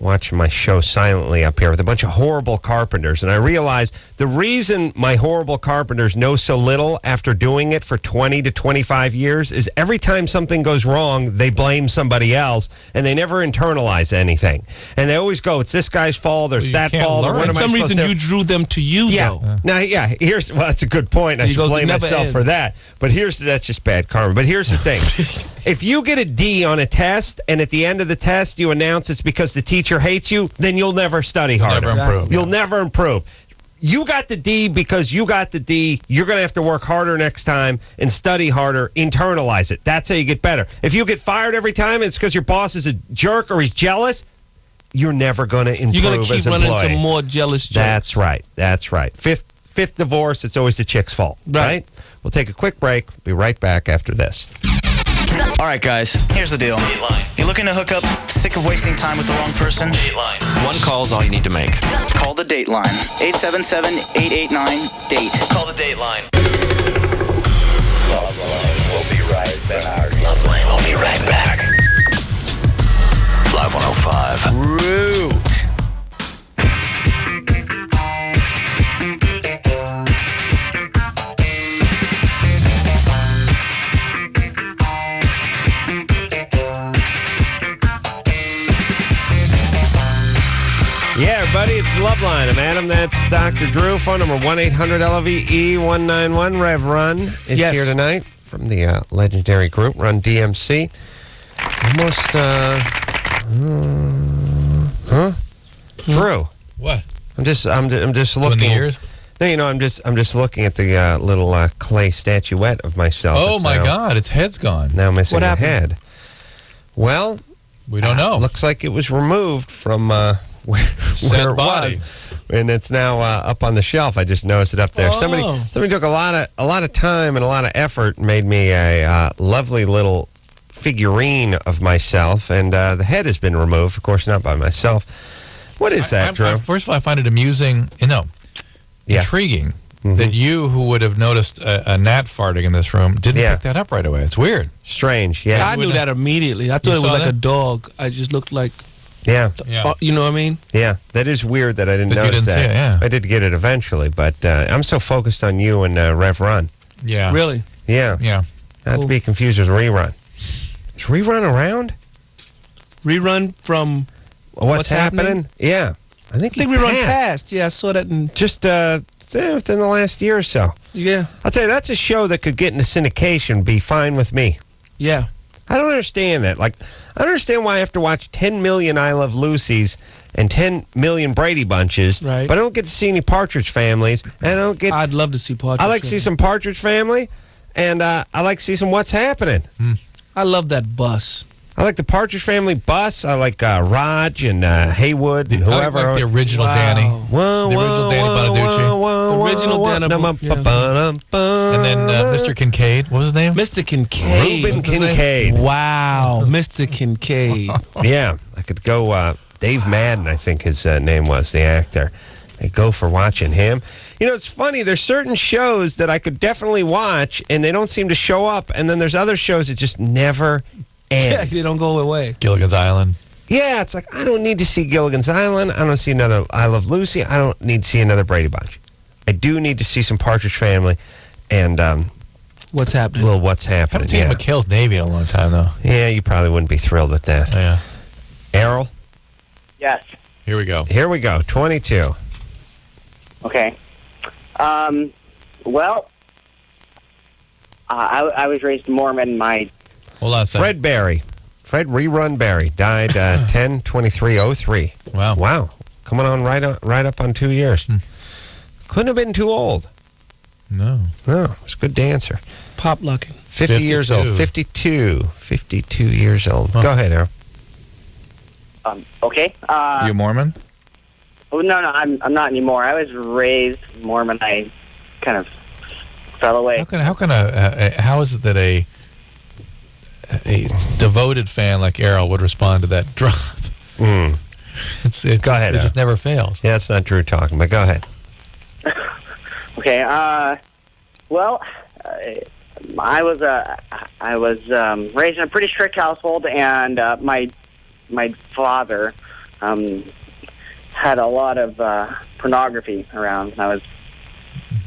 watching my show silently up here with a bunch of horrible carpenters, and I realize the reason my horrible carpenters know so little after doing it for 20 to 25 years is every time something goes wrong, they blame somebody else, and they never internalize anything. And they always go, it's this guy's fault, there's that fault. For some reason, you drew them to you, though. Now, that's a good point. I should blame myself for that. But that's just bad karma. But here's the thing. If you get a D on a test, and at the end of the test you announce it's because the teacher hates you, then you'll never study harder. You'll never improve. You got the D because you got the D. You're going to have to work harder next time and study harder. Internalize it. That's how you get better. If you get fired every time and it's because your boss is a jerk or he's jealous, you're never going to improve. You're going to keep running into more jealous jerks. That's right. Fifth divorce, it's always the chick's fault. Right? We'll take a quick break. Be right back after this. All right, guys, here's the deal. You're looking to hook up, sick of wasting time with the wrong person? Dateline. One call's all you need to make. Call the Dateline. 877-889-DATE. Call the Dateline. LoveLine will be right back. LoveLine will be right back. Live 105. Root. Yeah, everybody, it's LoveLine. I'm Adam. That's Dr. Drew. Phone number 1-800-LOVE-191. Rev Run is here tonight from the legendary group Run DMC. Almost, Drew. What? I'm just looking. The ears? No, I'm just looking at the little clay statuette of myself. Oh my God, its head's gone. Now missing a head. Well, we don't know. Looks like it was removed from where it was, and it's now up on the shelf. I just noticed it up there. Somebody took a lot of time and a lot of effort, and made me a lovely little figurine of myself, and the head has been removed. Of course, not by myself. What is that, Drew? First of all, I find it amusing. Intriguing that you, who would have noticed a gnat farting in this room, didn't pick that up right away. It's weird. Strange. Yeah, I knew that immediately. I thought it was like a dog. I just looked like. Yeah. You know what I mean? Yeah, that is weird that I didn't notice that. See it, yeah. I did get it eventually, but I'm so focused on you and Rev Run. Yeah. Really? Yeah. Yeah. Not to be confused with Rerun. Is Rerun around? Rerun from What's Happening? Yeah. I think we run past. Yeah, I saw that in just within the last year or so. Yeah. I'll tell you, that's a show that could get into syndication, be fine with me. Yeah. I don't understand that. Like, I don't understand why I have to watch 10 million I Love Lucy's and 10 million Brady Bunches, right, but I don't get to see any Partridge Families. And I'd love to see Partridge. I like to see some Partridge Family, and I like to see some What's Happening. I love that bus. I like the Partridge Family bus. I like Raj and Haywood and whoever. I like the original Danny. The original Danny Bonaducci. The original Danny. And then Mr. Kincaid. What was his name? Mr. Kincaid. Reuben Kincaid. Wow. Mr. Kincaid. Yeah. I could go Dave Madden, I think his name was, the actor. I go for watching him. You know, it's funny. There's certain shows that I could definitely watch, and they don't seem to show up. And then there's other shows that just never end. Yeah, they don't go away. Gilligan's Island. Yeah, it's like, I don't need to see Gilligan's Island. I don't see another I Love Lucy. I don't need to see another Brady Bunch. I do need to see some Partridge Family and What's Happening. A little What's Happening. I haven't seen McHale's Navy in a long time, though. Yeah, you probably wouldn't be thrilled with that. Yeah. Errol? Yes. Here we go. 22. Okay. Well, I was raised Mormon. Hold on a second. Fred Berry. Fred Rerun Berry died 10/23/03. Wow. Wow. Coming on right up on 2 years. Couldn't have been too old. No. No, was a good dancer. Pop locking. 50 years old. 52 years old. Go ahead, Errol. Okay. You Mormon? Oh, no, I'm not anymore. I was raised Mormon. I kind of fell away. How is it that a devoted fan like Errol would respond to that drop? Go ahead. It just never fails. Yeah, it's not Drew talking, but go ahead. Okay. Well, I was raised in a pretty strict household, and my father had a lot of pornography around when I was.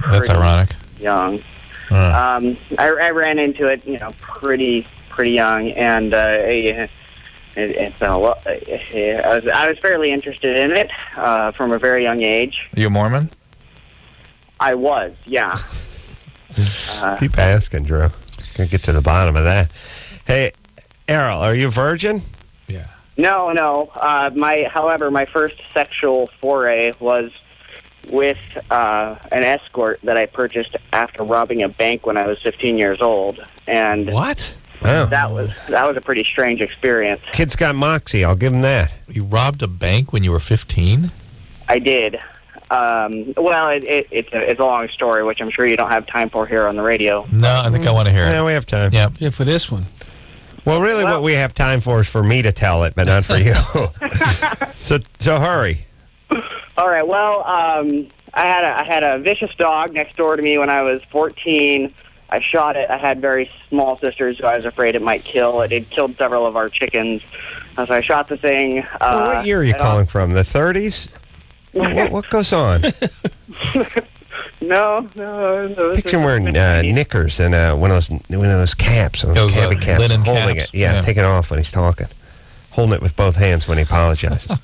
That's ironic. Young. I ran into it, pretty young, and I was fairly interested in it from a very young age. Are you a Mormon? I was, yeah. Keep asking, Drew. Gonna get to the bottom of that. Hey, Errol, are you a virgin? Yeah. No. However, my first sexual foray was with an escort that I purchased after robbing a bank when I was 15 years old. And what? Wow. That was a pretty strange experience. Kid's got moxie. I'll give him that. You robbed a bank when you were 15? I did. Well, it's a long story, which I'm sure you don't have time for here on the radio. No, I think I want to hear it. Yeah, we have time. Yeah, for this one. Well, really, what we have time for is for me to tell it, but not for you. So hurry. All right. Well, I had a vicious dog next door to me when I was 14. I shot it. I had very small sisters who I was afraid it might kill. It had killed several of our chickens. So I shot the thing. What year are you calling from? The 30s? What goes on? No. Picture him wearing knickers and one of those caps, those cabbie caps, linen holding caps. it. Yeah, taking it off when he's talking, holding it with both hands when he apologizes.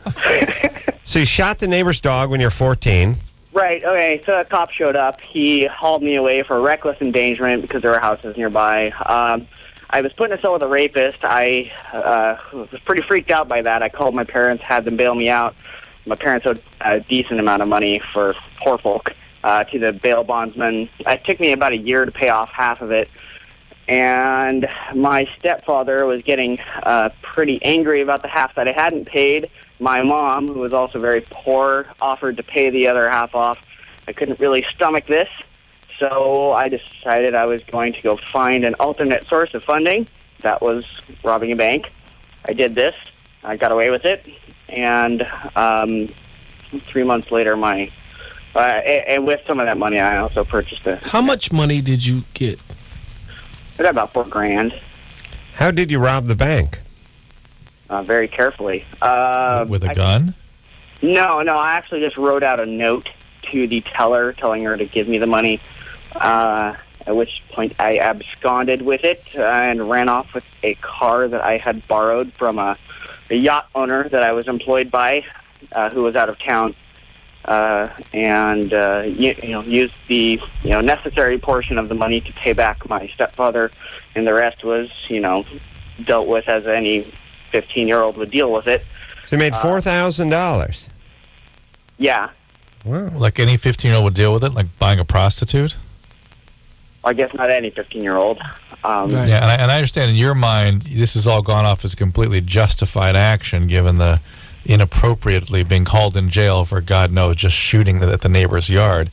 So you shot the neighbor's dog when you're 14. Right. Okay. So a cop showed up. He hauled me away for reckless endangerment because there were houses nearby. I was put in a cell with a rapist. I was pretty freaked out by that. I called my parents, had them bail me out. My parents owed a decent amount of money for poor folk to the bail bondsman. It took me about a year to pay off half of it. And my stepfather was getting pretty angry about the half that I hadn't paid. My mom, who was also very poor, offered to pay the other half off. I couldn't really stomach this, so I decided I was going to go find an alternate source of funding. That was robbing a bank. I did this. I got away with it. And 3 months later, and with some of that money, I also purchased it. How much money did you get? I got about $4,000. How did you rob the bank? Very carefully. With a gun? No. I actually just wrote out a note to the teller telling her to give me the money, at which point I absconded with it and ran off with a car that I had borrowed from a yacht owner that I was employed by, who was out of town, and used the necessary portion of the money to pay back my stepfather, and the rest was dealt with as any 15-year-old would deal with it. So you made $4,000. Yeah. Wow. Like any 15-year-old would deal with it, like buying a prostitute? I guess not any 15-year-old. Yeah, and I understand in your mind, this has all gone off as completely justified action, given the inappropriately being called in jail for God knows just shooting at the neighbor's yard.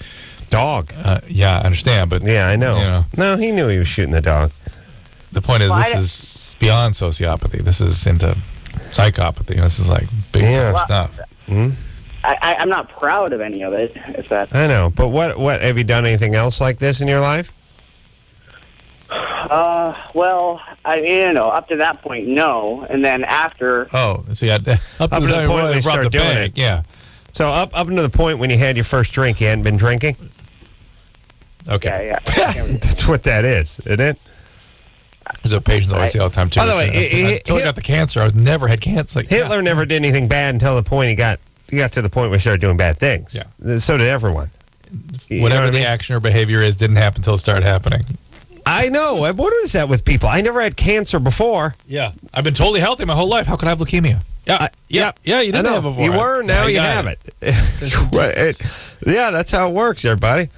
Dog. Yeah, I understand, but yeah, I know. No, he knew he was shooting the dog. The point is, this is beyond sociopathy. This is into psychopathy. This is like big stuff. Mm-hmm. I'm not proud of any of it. If that. I know, but what have you done anything else like this in your life? Well, up to that point, no, and then after. Oh, so up to the point when you started doing it. Yeah. So up until the point when you had your first drink, you hadn't been drinking. Okay. Yeah. That's what that is, isn't it? There's a patient that I see all the time too. By the way, until I got the cancer, I never had cancer. Like, Hitler never did anything bad until the point he got to the point where he started doing bad things. Yeah. So did everyone. Whatever the action or behavior is, didn't happen until it started happening. I know. What is that with people? I never had cancer before. Yeah. I've been totally healthy my whole life. How could I have leukemia? Yeah. Yeah, you didn't have it before. You were, now you have it. Yeah, that's how it works, everybody.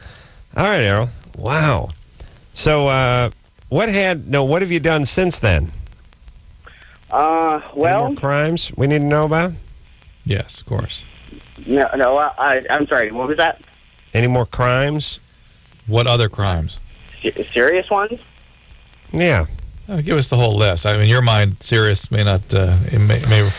All right, Errol. Wow. So, what have you done since then? Well, any more crimes we need to know about? Yes, of course. No. I'm sorry. What was that? Any more crimes? What other crimes? Serious ones? Yeah. Give us the whole list. I mean, in your mind, serious may not. It may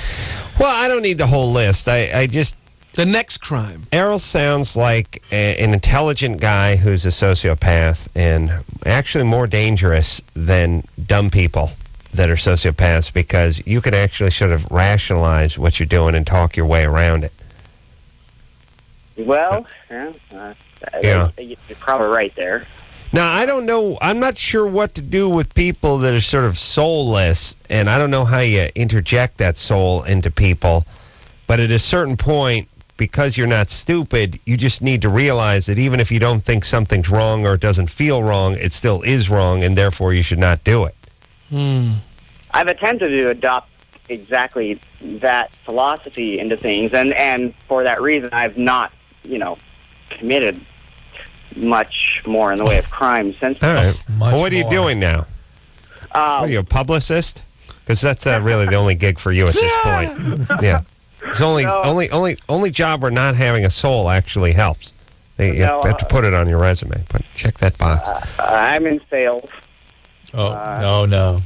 Well, I don't need the whole list. I just... The next crime. Errol sounds like an intelligent guy who's a sociopath and actually more dangerous than dumb people that are sociopaths because you can actually sort of rationalize what you're doing and talk your way around it. Well, you're probably right there. Now, I don't know. I'm not sure what to do with people that are sort of soulless, and I don't know how you interject that soul into people. But at a certain point, because you're not stupid, you just need to realize that even if you don't think something's wrong or it doesn't feel wrong, it still is wrong, and therefore you should not do it. I've attempted to adopt exactly that philosophy into things, and for that reason, I've not, committed much more in the way of crime since. All right. Well, what are you doing now? Are you a publicist? Because that's really the only gig for you at this point. Yeah. It's only job where not having a soul actually helps. You have to put it on your resume. But check that box. I'm in sales. Oh, no.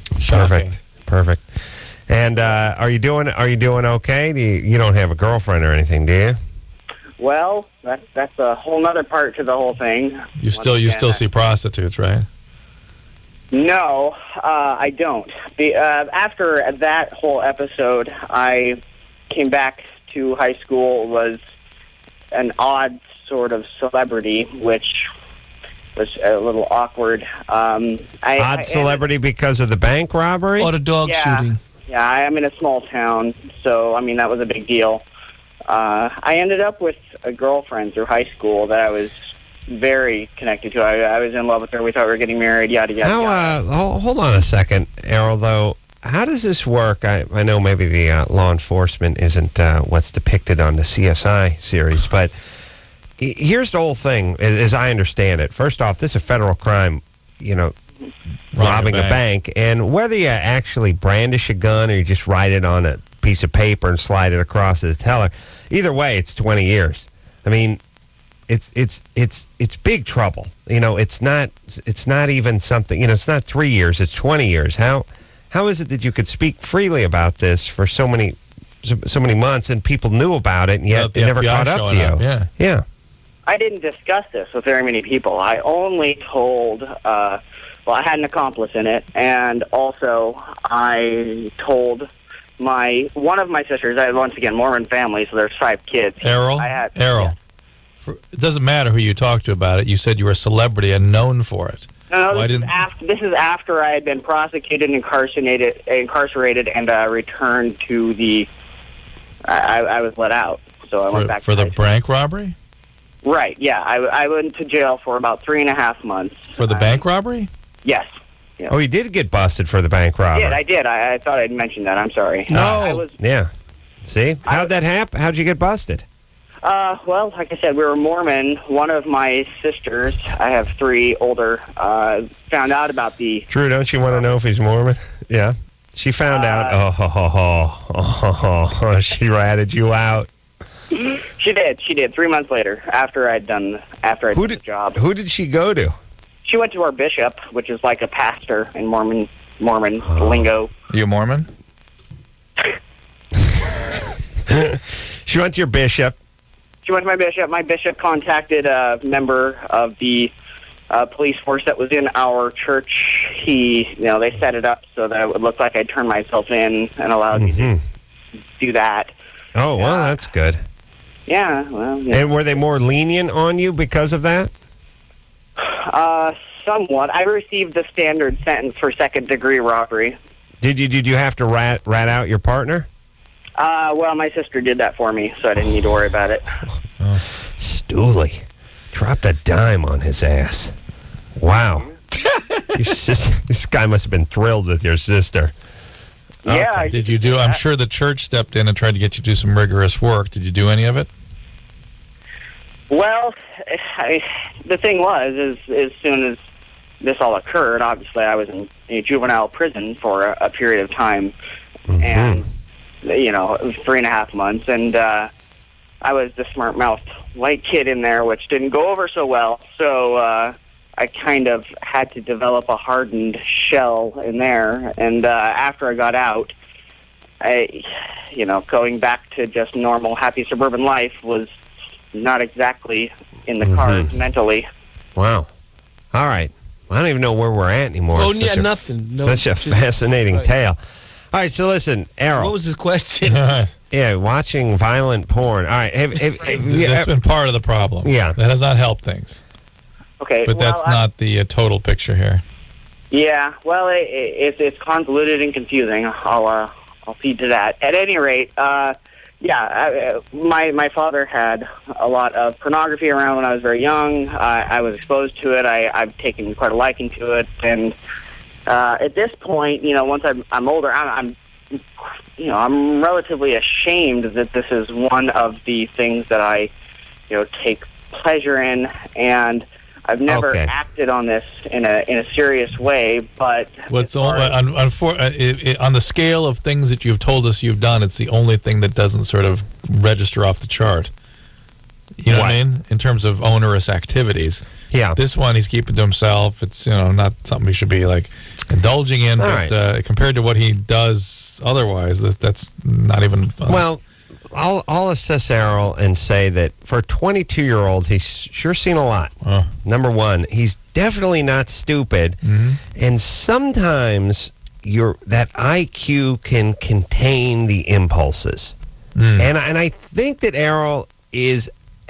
Perfect. And are you doing okay? You don't have a girlfriend or anything, do you? Well, that's a whole other part to the whole thing. You still see prostitutes, right? No, I don't. After that whole episode, I came back to high school, was an odd sort of celebrity, which was a little awkward. Odd celebrity because of the bank robbery? Or the dog shooting? Yeah, I'm in a small town, so, that was a big deal. I ended up with a girlfriend through high school that I was very connected to. I was in love with her. We thought we were getting married, yada, yada, yada. Hold on a second, Errol, though. How does this work? I know maybe the law enforcement isn't what's depicted on the CSI series, but here's the whole thing, as I understand it. First off, this is a federal crime, robbing a bank. And whether you actually brandish a gun or you just write it on a piece of paper and slide it across to the teller, either way, it's 20 years. I mean, it's big trouble. It's not even something. It's not 3 years. It's 20 years. How is it that you could speak freely about this for so many months and people knew about it and yet it never caught up to you? Yeah. I didn't discuss this with very many people. I only told. I had an accomplice in it, and also I told one of my sisters. I had, once again, Mormon family, so there's 5 kids. Errol. It doesn't matter who you talked to about it. You said you were a celebrity and known for it. No, this is after I had been prosecuted, incarcerated, and returned to the. I was let out, so I went back for the bank robbery. Right. Yeah, I went to jail for about 3.5 months for the bank robbery. Yes. Yeah. Oh, you did get busted for the bank robbery. I did. I thought I'd mentioned that. I'm sorry. No. Yeah. See, how'd that happen? How'd you get busted? Well, like I said, we were Mormon. One of my sisters, I have 3 older, found out about the... Drew, don't you want to know if he's Mormon? Yeah. She found out. She ratted you out. She did. 3 months later, after I'd done the job. Who did she go to? She went to our bishop, which is like a pastor in Mormon lingo. You Mormon? She went to your bishop. She went to my bishop. My bishop contacted a member of the police force that was in our church. They set it up so that it would look like I turned myself in and allowed me to do that. Oh, well, that's good. Yeah, well... Yeah. And were they more lenient on you because of that? Somewhat. I received the standard sentence for second-degree robbery. Did you have to rat out your partner? Well, my sister did that for me, so I didn't need to worry about it. Stooley. Dropped a dime on his ass. Wow. This guy must have been thrilled with your sister. Yeah. Did you do... I'm sure the church stepped in and tried to get you to do some rigorous work. Did you do any of it? Well, the thing was, as soon as this all occurred, obviously I was in a juvenile prison for a period of time. And... it was 3.5 months, and I was the smart-mouthed white kid in there, which didn't go over so well. So I kind of had to develop a hardened shell in there. And after I got out, going back to just normal, happy suburban life was not exactly in the cards mentally. Wow. All right. I don't even know where we're at anymore. Oh, yeah, nothing. No, such a fascinating right. tale. All right, so listen, Errol. What was his question? Yeah, watching violent porn. All right. That's been part of the problem. Yeah. That has not helped things. Okay. But that's not the total picture here. Yeah, well, it's convoluted and confusing. I'll feed to that. At any rate, my father had a lot of pornography around when I was very young. I was exposed to it. I've taken quite a liking to it, and at this point, once I'm older, I'm relatively ashamed that this is one of the things that I, take pleasure in, and I've never acted on this in a serious way, but on the scale of things that you've told us you've done, it's the only thing that doesn't sort of register off the chart. You know what I mean? In terms of onerous activities. Yeah. This one he's keeping to himself. It's not something we should be like indulging in. But compared to what he does otherwise, that's not even. Well, I'll assess Errol and say that for a 22-year-old, he's sure seen a lot. Number one, he's definitely not stupid, and sometimes that IQ can contain the impulses. And I think that Errol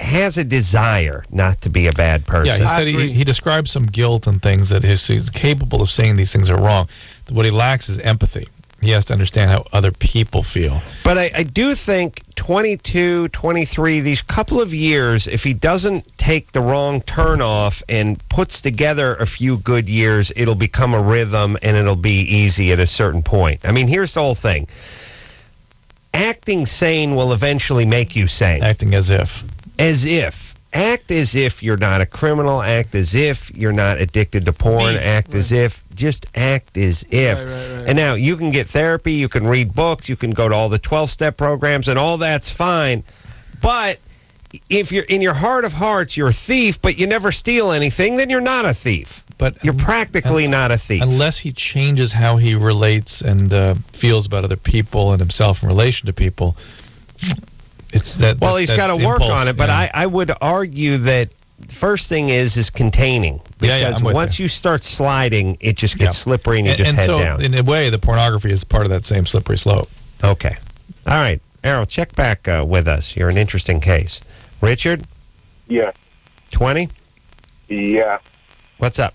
has a desire not to be a bad person. Yeah, he said he described some guilt and things that he's capable of saying these things are wrong. What he lacks is empathy. He has to understand how other people feel. But I do think 22, 23, these couple of years, if he doesn't take the wrong turn off and puts together a few good years, it'll become a rhythm and it'll be easy at a certain point. I mean, here's the whole thing. Acting sane will eventually make you sane. Acting as if. As if. Act as if you're not a criminal. Act as if you're not addicted to porn. As if. Just act as if. Right. And now you can get therapy, you can read books, you can go to all the 12-step programs, and all that's fine. But if you're in your heart of hearts, you're a thief, but you never steal anything, then you're not a thief. But you're practically not a thief. Unless he changes how he relates and feels about other people and himself in relation to people. It's that. Well, he's got to work on it, but yeah. I would argue that the first thing is containing. Because once you start sliding, it just gets slippery and you just head down. In a way, the pornography is part of that same slippery slope. Okay. All right. Errol, check back with us. You're an interesting case. Richard? Yeah. 20? Yeah. What's up?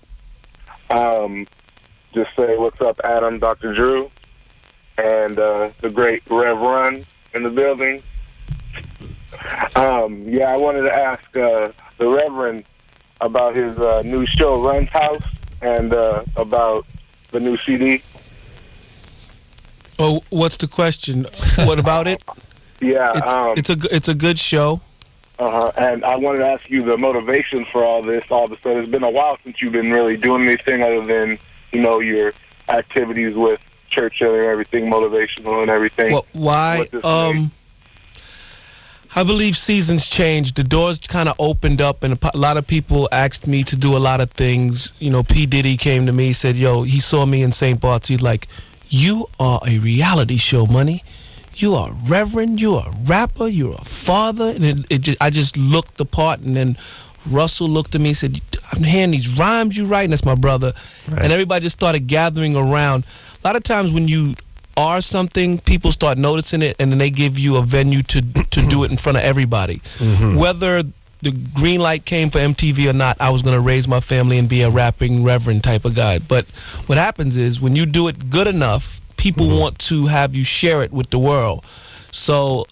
Just say what's up, Adam, Dr. Drew, and the great Rev Run in the building. I wanted to ask the Reverend about his new show, Run's House, and about the new CD. Oh, what's the question? What about it? Yeah, it's a good show. And I wanted to ask you the motivation for all this. All of a sudden, it's been a while since you've been really doing anything other than your activities with church and everything, motivational and everything. Well, why? I believe seasons changed. The doors kind of opened up, and a lot of people asked me to do a lot of things. P. Diddy came to me, said, he saw me in St. Bart's. He's like, you are a reality show, Money. You are a reverend, you're a rapper, you're a father. And I just looked the part, and then Russell looked at me and said, I'm hearing these rhymes you write, and that's my brother. Right. And everybody just started gathering around. A lot of times when you are something, people start noticing it, and then they give you a venue to do it in front of everybody. Whether the green light came for MTV or not, I was going to raise my family and be a rapping reverend type of guy. But what happens is when you do it good enough, people want to have you share it with the world. So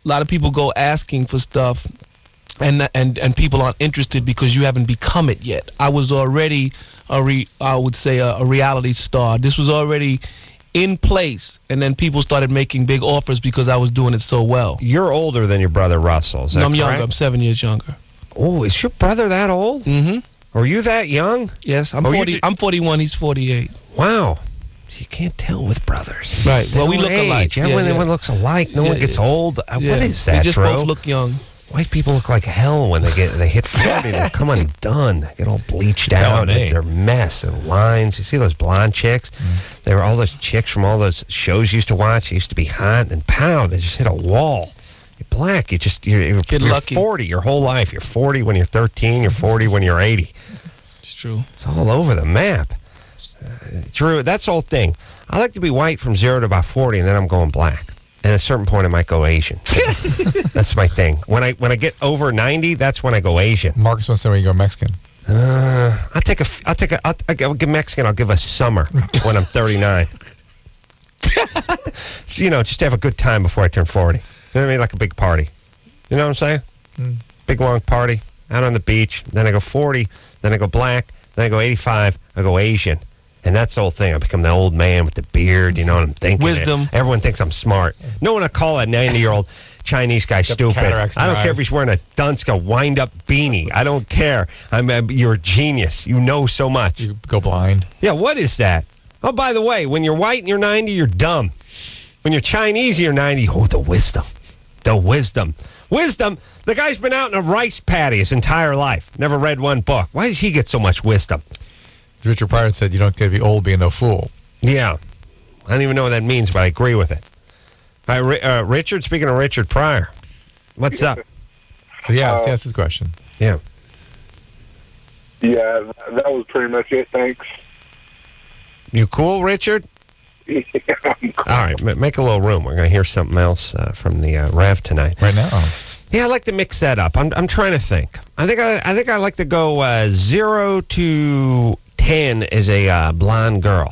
a lot of people go asking for stuff, and people aren't interested because you haven't become it yet. I was already a reality star. This was already in place, and then people started making big offers because I was doing it so well. You're older than your brother Russell, is that No, I'm correct? younger. I'm 7 years younger. Oh, is your brother that old? Mm-hmm. Are you that young? Yes, I'm 40. I'm 41. He's 48. Wow. You can't tell with brothers. Right. They Well, we don't look age. alike. Everyone looks alike. No one gets old. What is that, We just Drew? both look young. White people look like hell when they hit 40. They come undone. They get all bleached Telling out. me. It's their mess and lines. You see those blonde chicks? There were all those chicks from all those shows you used to watch. They used to be hot, and pow, they just hit a wall. You're black. You're lucky. 40 your whole life. You're 40 when you're 13. You're 40 when you're 80. It's true. It's all over the map. Drew, that's the whole thing. I like to be white from 0 to about 40, and then I'm going black. And at a certain point, I might go Asian. That's my thing. When I get over 90, that's when I go Asian. Marcus wants to know when you go Mexican. I'll give Mexican. I'll give a summer when I'm 39. So, just to have a good time before I turn 40. You know what I mean? Like a big party. You know what I'm saying? Big long party out on the beach. Then I go 40. Then I go black. Then I go 85. I go Asian. And that's the whole thing. I become the old man with the beard. You know what I'm thinking? Wisdom. Everyone thinks I'm smart. No one will call a 90-year-old Chinese guy stupid. I don't care if he's wearing a Dunska wind-up beanie. I don't care. You're a genius. You know so much. You go blind. Yeah, what is that? Oh, by the way, when you're white and you're 90, you're dumb. When you're Chinese and you're 90, the wisdom. The wisdom. Wisdom, the guy's been out in a rice paddy his entire life. Never read one book. Why does he get so much wisdom? Richard Pryor said you don't get to be old being no fool. Yeah. I don't even know what that means, but I agree with it. All right, Richard, speaking of Richard Pryor, what's up? So, ask his question. Yeah. Yeah, that was pretty much it. Thanks. You cool, Richard? Yeah, I'm cool. All right, make a little room. We're going to hear something else from the Rev tonight. Right now? Yeah, I like to mix that up. I'm trying to think. I think I like to go 0 to 10 as a blonde girl.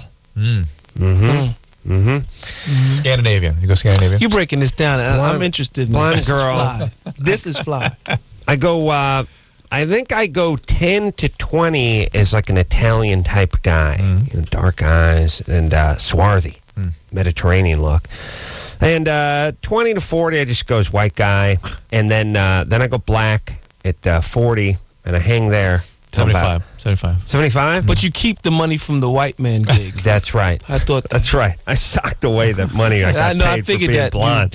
Scandinavian. You go Scandinavian? You're breaking this down. I'm interested in blonde this. girl. This is fly. I go. I think I go 10 to 20 as like an Italian type guy. Dark eyes and swarthy, Mediterranean look. And 20 to 40, I just go as white guy, and then I go black at 40, and I hang there. 75. But you keep the money from the white man gig. That's right. I thought that's right. I socked away the money I got paid for being blonde.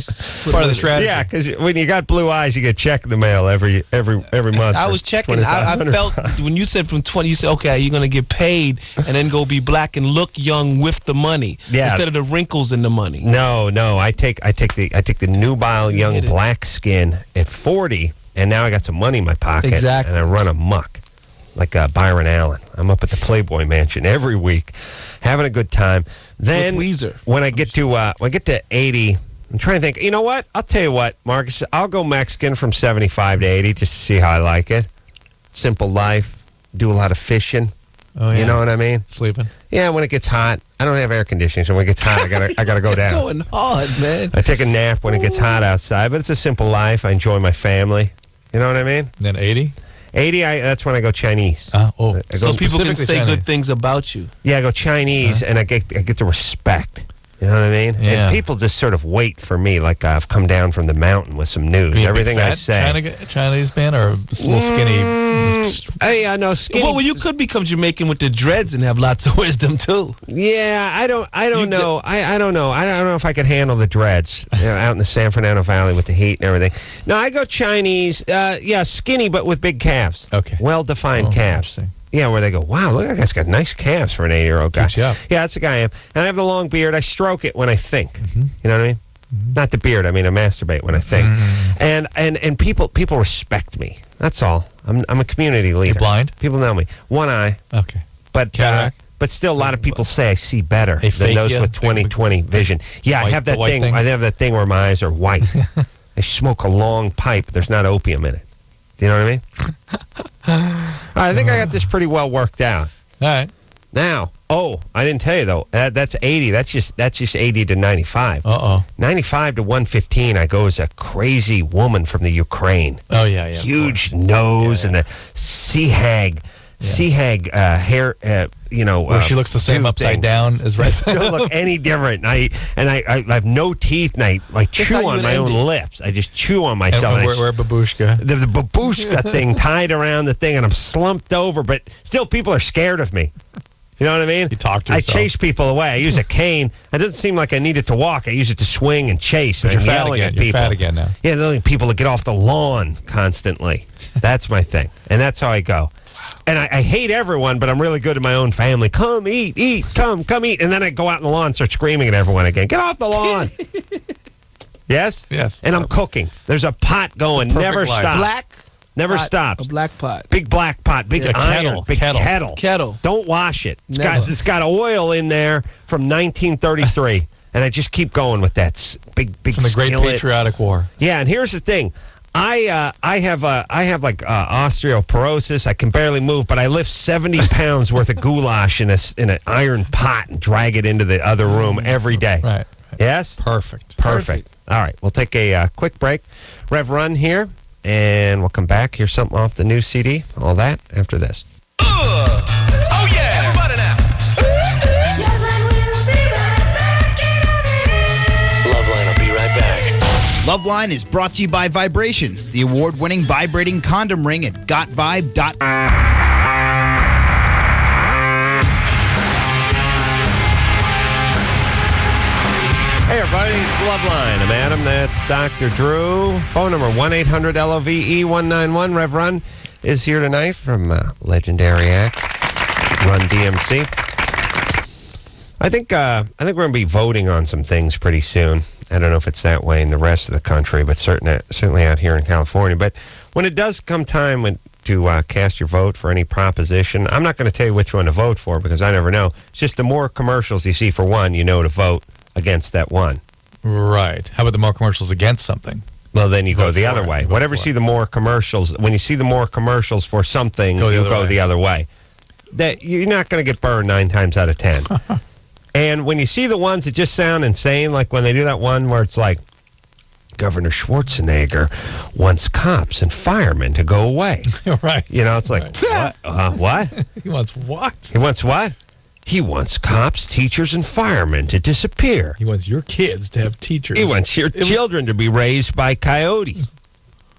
Part of the strategy. Yeah, because when you got blue eyes, you get a check in the mail every month. I was checking. I felt when you said from 20, you said, okay, you're going to get paid and then go be black and look young with the money instead of the wrinkles in the money. No. I take the nubile young black skin at 40, and now I got some money in my pocket. Exactly. And I run amok. Like Byron Allen. I'm up at the Playboy Mansion every week, having a good time. Then when I get to 80, I'm trying to think. You know what? I'll tell you what, Marcus. I'll go Mexican from 75 to 80 just to see how I like it. Simple life. Do a lot of fishing. Oh, yeah. You know what I mean? Sleeping. Yeah. When it gets hot, I don't have air conditioning, so when it gets hot, I gotta go down. Going hard, man. I take a nap when it gets hot outside, but it's a simple life. I enjoy my family. You know what I mean? Then 80. 80, that's when I go Chinese. So people can say good things about you. Yeah, I go Chinese, and I get the respect. You know what I mean? Yeah. And people just sort of wait for me, like I've come down from the mountain with some news. Everything I say. Chinese man or a little skinny? No, skinny. Well, you could become Jamaican with the dreads and have lots of wisdom too. Yeah, I don't know. I don't know. I don't know if I could handle the dreads out in the San Fernando Valley with the heat and everything. No, I go Chinese. Skinny but with big calves. Okay. Well-defined calves. Yeah, where they go, wow, look, that guy's got nice calves for an 80-year-old guy. Yeah, that's the guy I am. And I have the long beard. I stroke it when I think. You know what I mean? Not the beard. I mean, I masturbate when I think. And people respect me. That's all. I'm a community leader. You're blind? People know me. One eye. Okay. But but still, a lot of people say I see better than those with 20/20 vision. Yeah, I have that thing. I have that thing where my eyes are white. I smoke a long pipe. There's not opium in it. Do you know what I mean? All right, I think I got this pretty well worked out. All right. Now, I didn't tell you though. That's 80. That's just 80 to 95. 95 to 115. I go as a crazy woman from the Ukraine. Oh yeah. Huge nose and the sea hag hair. Where she looks the same upside down as right. Don't look any different. I have no teeth, and I chew on my own lips. I just chew on myself. And wear babushka. The babushka thing tied around the thing, and I'm slumped over, but still people are scared of me. You know what I mean? You talk to I yourself. chase people away. I use a cane. It doesn't seem like I need it to walk. I use it to swing and chase. But And you're I'm fat yelling again. at You're people. fat again now. Yeah, they're like people to get off the lawn constantly. That's my thing. And that's how I go. And I hate everyone, but I'm really good in my own family. Come eat, come eat. And then I go out in the lawn and start screaming at everyone again. Get off the lawn. Yes? Yes. And I'm cooking. There's a pot going. Perfect Never life. stops. Never pot, stops. A black pot. Big black pot, big Yeah. iron, Kettle. big kettle. Kettle. Don't wash it. Never. It's got oil in there from 1933, and I just keep going with that big From the Great skillet. Patriotic War. Yeah, and here's the thing. I have osteoporosis. I can barely move, but I lift 70 pounds worth of goulash in an iron pot and drag it into the other room every day. Right. Yes? Perfect. Perfect. All right, we'll take a quick break. Rev Run here, and we'll come back, hear something off the new CD, all that after this. Oh yeah, everybody now. LoveLine will be right back. LoveLine is brought to you by Vibrations, the award-winning vibrating condom ring at gotvibe.com. Hey, everybody, it's LoveLine. I'm Adam. That's Dr. Drew. Phone number 1-800-LOVE-191. Rev Run is here tonight from legendary act, Run DMC. I think we're going to be voting on some things pretty soon. I don't know if it's that way in the rest of the country, but certainly out here in California. But when it does come time to cast your vote for any proposition, I'm not going to tell you which one to vote for because I never know. It's just the more commercials you see for one, you know to vote against that one. Right. How about the more commercials against something? Well, then you go the other for it. way. Vote Whatever you for see it. the more commercials, when you see the more commercials for something, Go the you other go way. the other way. That you're not going to get burned 9 times out of 10. And when you see the ones that just sound insane, like when they do that one where it's like, Governor Schwarzenegger wants cops and firemen to go away. Right. You know, it's like, Right. what? He wants what? He wants what? He wants cops, teachers, and firemen to disappear. He wants your kids to have teachers. He wants your children to be raised by coyotes.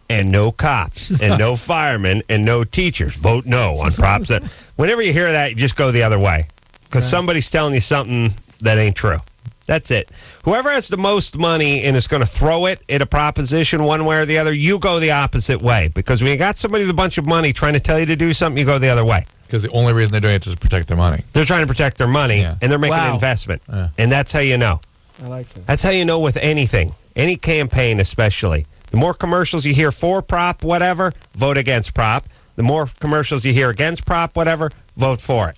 And no cops, and no firemen, and no teachers. Vote no on props. Whenever you hear that, you just go the other way. Because somebody's telling you something that ain't true. That's it. Whoever has the most money and is going to throw it at a proposition one way or the other, you go the opposite way. Because when you got somebody with a bunch of money trying to tell you to do something, you go the other way. Because the only reason they're doing it is to protect their money. They're trying to protect their money, and they're making an investment. And that's how you know. I like that. That's how you know with anything, any campaign especially. The more commercials you hear for prop, whatever, vote against prop. The more commercials you hear against prop, whatever, vote for it.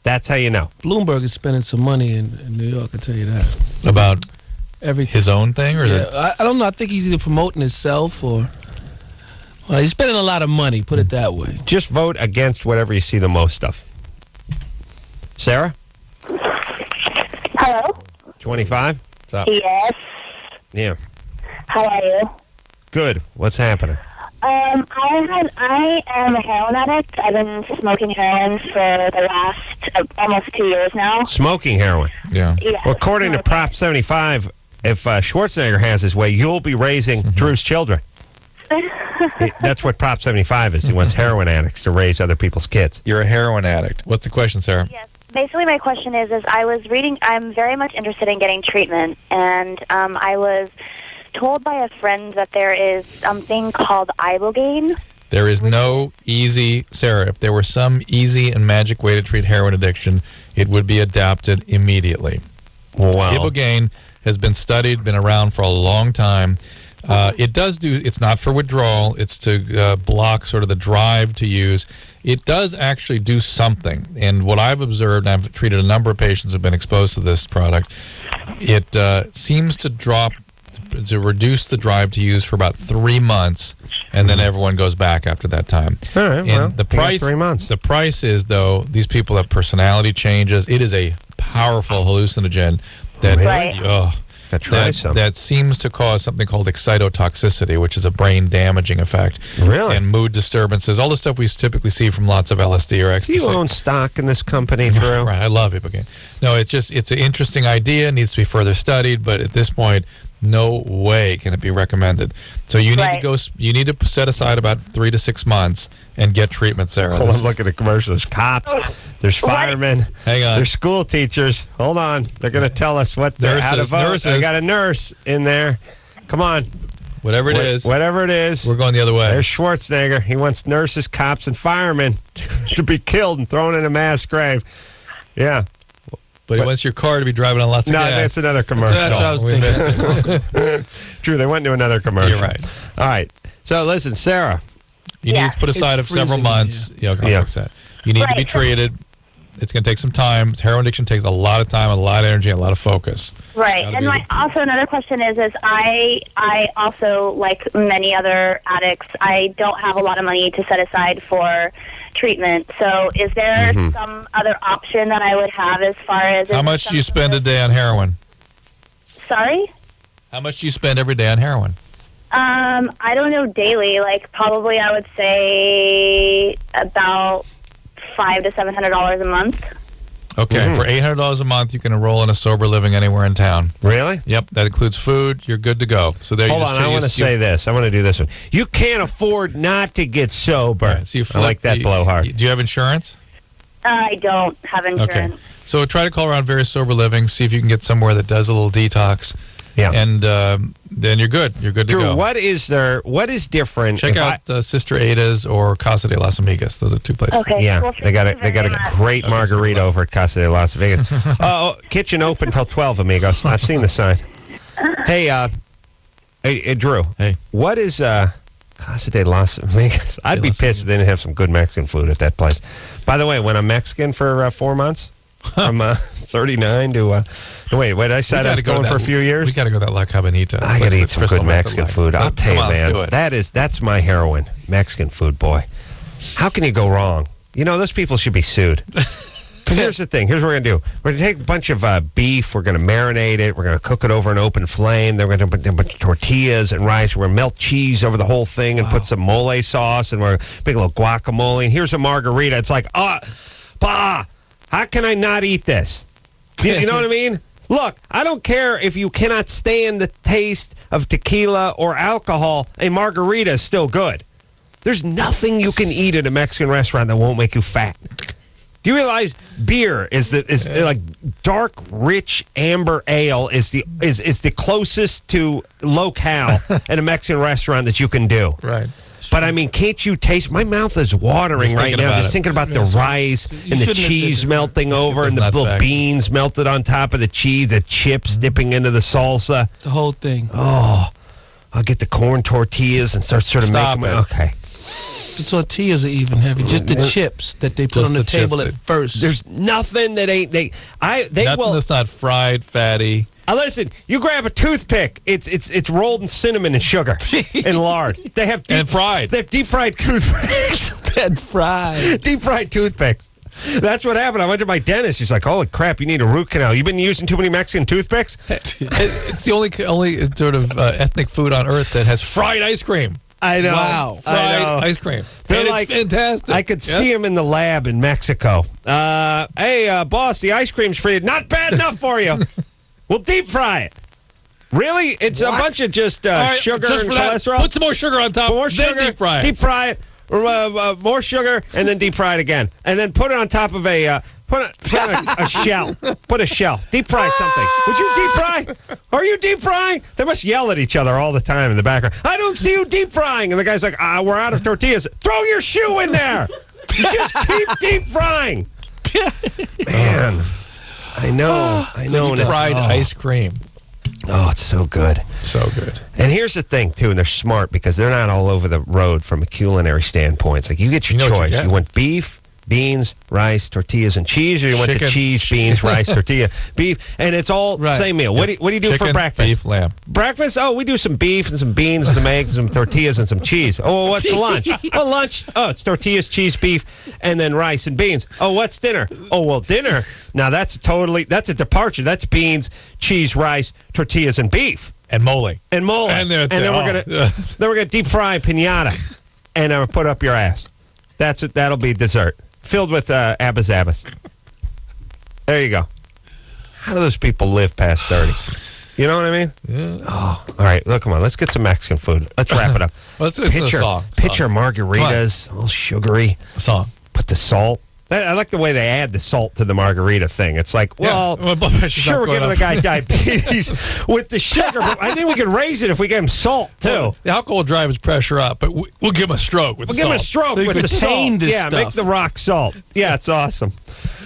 That's how you know. Bloomberg is spending some money in New York, I tell you that. About everything. his own thing? Or I don't know. I think he's either promoting himself or... Well, he's spending a lot of money, put it that way. Just vote against whatever you see the most of. Sarah? Hello? 25? What's up? Yes. Yeah. How are you? Good. What's happening? I am a heroin addict. I've been smoking heroin for the last almost 2 years now. Smoking heroin. Yeah. Well, according to Prop 75, if Schwarzenegger has his way, you'll be raising Drew's children. That's what Prop 75 is. He wants heroin addicts to raise other people's kids. You're a heroin addict. What's the question, Sarah? Yes. Basically, my question is I was reading, I'm very much interested in getting treatment, and I was told by a friend that there is something called Ibogaine. There is no easy, Sarah, if there were some easy and magic way to treat heroin addiction, it would be adopted immediately. Wow. Ibogaine has been studied, been around for a long time. It's not for withdrawal, it's to block sort of the drive to use. It does actually do something. And what I've observed, and I've treated a number of patients who have been exposed to this product, it seems to reduce the drive to use for about 3 months, and then everyone goes back after that time. All right, well, the price, 3 months. The price is, though, these people have personality changes. It is a powerful hallucinogen that that seems to cause something called excitotoxicity, which is a brain-damaging effect. Really? And mood disturbances, all the stuff we typically see from lots of LSD or Do ecstasy. you own stock in this company, Drew? Right, I love Ibogaine. No, it's an interesting idea. It needs to be further studied, but at this point, No way can it be recommended. So you need to go. You need to set aside about 3 to 6 months and get treatment, Sarah. Hold on, look at the commercial. There's cops. There's firemen. Hang on. There's school teachers. Hold on. They're going to tell us what they're how to vote. Nurses. I got a nurse in there. Come on. Whatever it is. Whatever it is. We're going the other way. There's Schwarzenegger. He wants nurses, cops, and firemen to be killed and thrown in a mass grave. Yeah. But he wants your car to be driving on lots of gas. No, that's another commercial. That's what I was thinking. True, they went to another commercial. You're right. All right. So listen, Sarah. You need to put aside of several months. You need to be treated. It's going to take some time. Heroin addiction takes a lot of time, a lot of energy, a lot of focus. Right. And also another question is I also, like many other addicts, I don't have a lot of money to set aside for treatment. So is there some other option that I would have as far as... How much do you spend a day on heroin? Sorry? How much do you spend every day on heroin? I don't know daily. Like probably I would say about $500 to $700 a month. Okay, for $800 a month, you can enroll in a sober living anywhere in town. Really? Yep, that includes food. You're good to go. So there. Hold on, I want to say this. I want to do this one. You can't afford not to get sober. Right, so I like that blowhard. Do you have insurance? I don't have insurance. Okay, so try to call around various sober living. See if you can get somewhere that does a little detox. Yeah, and then you're good. You're good to go. What is there? What is different? Check out Sister Ada's or Casa de las Amigas. Those are two places. Okay. Yeah, Well, they got a great margarita over at Casa de las Vegas. Kitchen open till 12, amigos. I've seen the sign. Hey, Drew. Hey, what is Casa de las Vegas? I'd be pissed if they didn't have some good Mexican food at that place. By the way, when I'm Mexican for 4 months, from 39 to wait, I said I was going for a few years. We got to go to that La Cabanita. I got to eat some good Mexican food. I'll tell you, man, that's my heroin. Mexican food, boy. How can you go wrong? You know, those people should be sued. Because here's the thing. Here's what we're going to do. We're going to take a bunch of beef. We're going to marinate it. We're going to cook it over an open flame. Then we're going to put a bunch of tortillas and rice. We're going to melt cheese over the whole thing and put some mole sauce. And we're going to make a little guacamole. And here's a margarita. It's like, how can I not eat this? You know what I mean? Look, I don't care if you cannot stand the taste of tequila or alcohol. A margarita is still good. There's nothing you can eat at a Mexican restaurant that won't make you fat. Do you realize beer is like dark, rich amber ale is the closest to low-cal at a Mexican restaurant that you can do? Right. But I mean, can't you taste? My mouth is watering right now just thinking about the rice and the cheese melting over and the little beans melted on top of the cheese, the chips dipping into the salsa. The whole thing. Oh, I'll get the corn tortillas and start sort of making them. Okay. The tortillas are even heavy. Just the chips that they put on the table at first. There's nothing that ain't nothing that's not fried, fatty. Listen, you grab a toothpick. It's rolled in cinnamon and sugar and lard. They have fried. They have deep fried toothpicks. And fried. Deep fried toothpicks. That's what happened. I went to my dentist. He's like, "Holy crap! You need a root canal. You've been using too many Mexican toothpicks." It's the only sort of ethnic food on earth that has fried ice cream. I know. Wow. Fried ice cream. They're like, it's fantastic. I could see him in the lab in Mexico. Hey, boss, the ice cream's for you. Not bad enough for you. We'll deep fry it. Really? It's a bunch of just sugar and cholesterol? Put some more sugar on top. More sugar. Then deep fry it. Deep fry it. More sugar, and then deep fry it again. And then put it on top of a shell. Put a shell. Deep fry something. Would you deep fry? Are you deep frying? They must yell at each other all the time in the background. I don't see you deep frying. And the guy's like, we're out of tortillas. Throw your shoe in there. Just keep deep frying. Man. I know. Fried ice cream. Oh, it's so good. So good. And here's the thing, too, and they're smart because they're not all over the road from a culinary standpoint. It's like you get your choice. You want beef, beans, rice, tortillas, and cheese, or you want the cheese, beans, rice, tortilla, beef, and it's all same meal. What do you do for breakfast? Beef, lamb. Breakfast? Oh, we do some beef and some beans and some eggs and some tortillas and some cheese. Oh, what's the lunch? Oh, lunch. Oh, it's tortillas, cheese, beef, and then rice and beans. Oh, what's dinner? Oh, well, dinner. Now that's a departure. That's beans, cheese, rice, tortillas, and beef. And mole. And then we're gonna deep fry pinata and put up your ass. That'll be dessert. Filled with Abba Zabbas. There you go. How do those people live past 30? You know what I mean? Yeah. Oh, all right. Look, come on. Let's get some Mexican food. Let's wrap it up. It's a song. Pitcher margaritas, a little sugary. Song. Put the salt. I like the way they add the salt to the margarita thing. It's like, well, sure, we're giving the guy diabetes with the sugar, but I think we could raise it if we gave him salt, too. Well, the alcohol will drive his pressure up, but we'll give him a stroke with the salt. We'll give him a stroke So with the salt. this Yeah, stuff. make the rock salt. Yeah, it's awesome.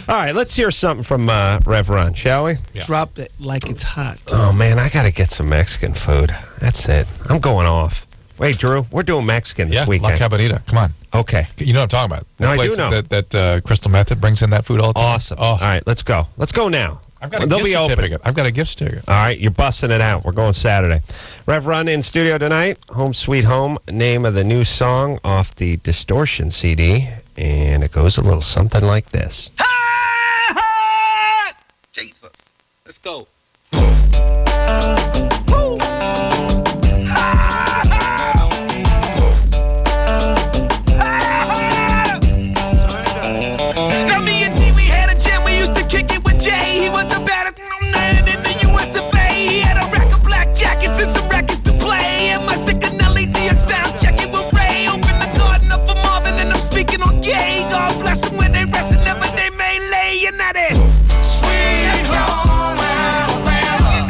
All right, let's hear something from Rev Run, shall we? Yeah. Drop it like it's hot. Oh, man, I got to get some Mexican food. That's it. I'm going off. Wait, Drew, we're doing Mexican this weekend. La Cabanita. Come on. Okay. You know what I'm talking about. No, The I do place know. That Crystal Method brings in that food all the time. Awesome. All right, let's go. Let's go now. I've got a They'll gift be open. certificate. I've got a gift certificate. All right, you're busting it out. We're going Saturday. Rev Run in studio tonight. Home Sweet Home, name of the new song off the Distortion CD. And it goes a little something like this. Jesus. Let's go. Now me and T, we had a jam. We used to kick it with Jay. He was the baddest man in the US of A. He had a rack of black jackets and some records to play. And my second LED sound check it with Ray. Open the garden up for Marvin and I'm speaking on gay. God bless them where they rest and never they may lay. And that is Sweet Home Alabama.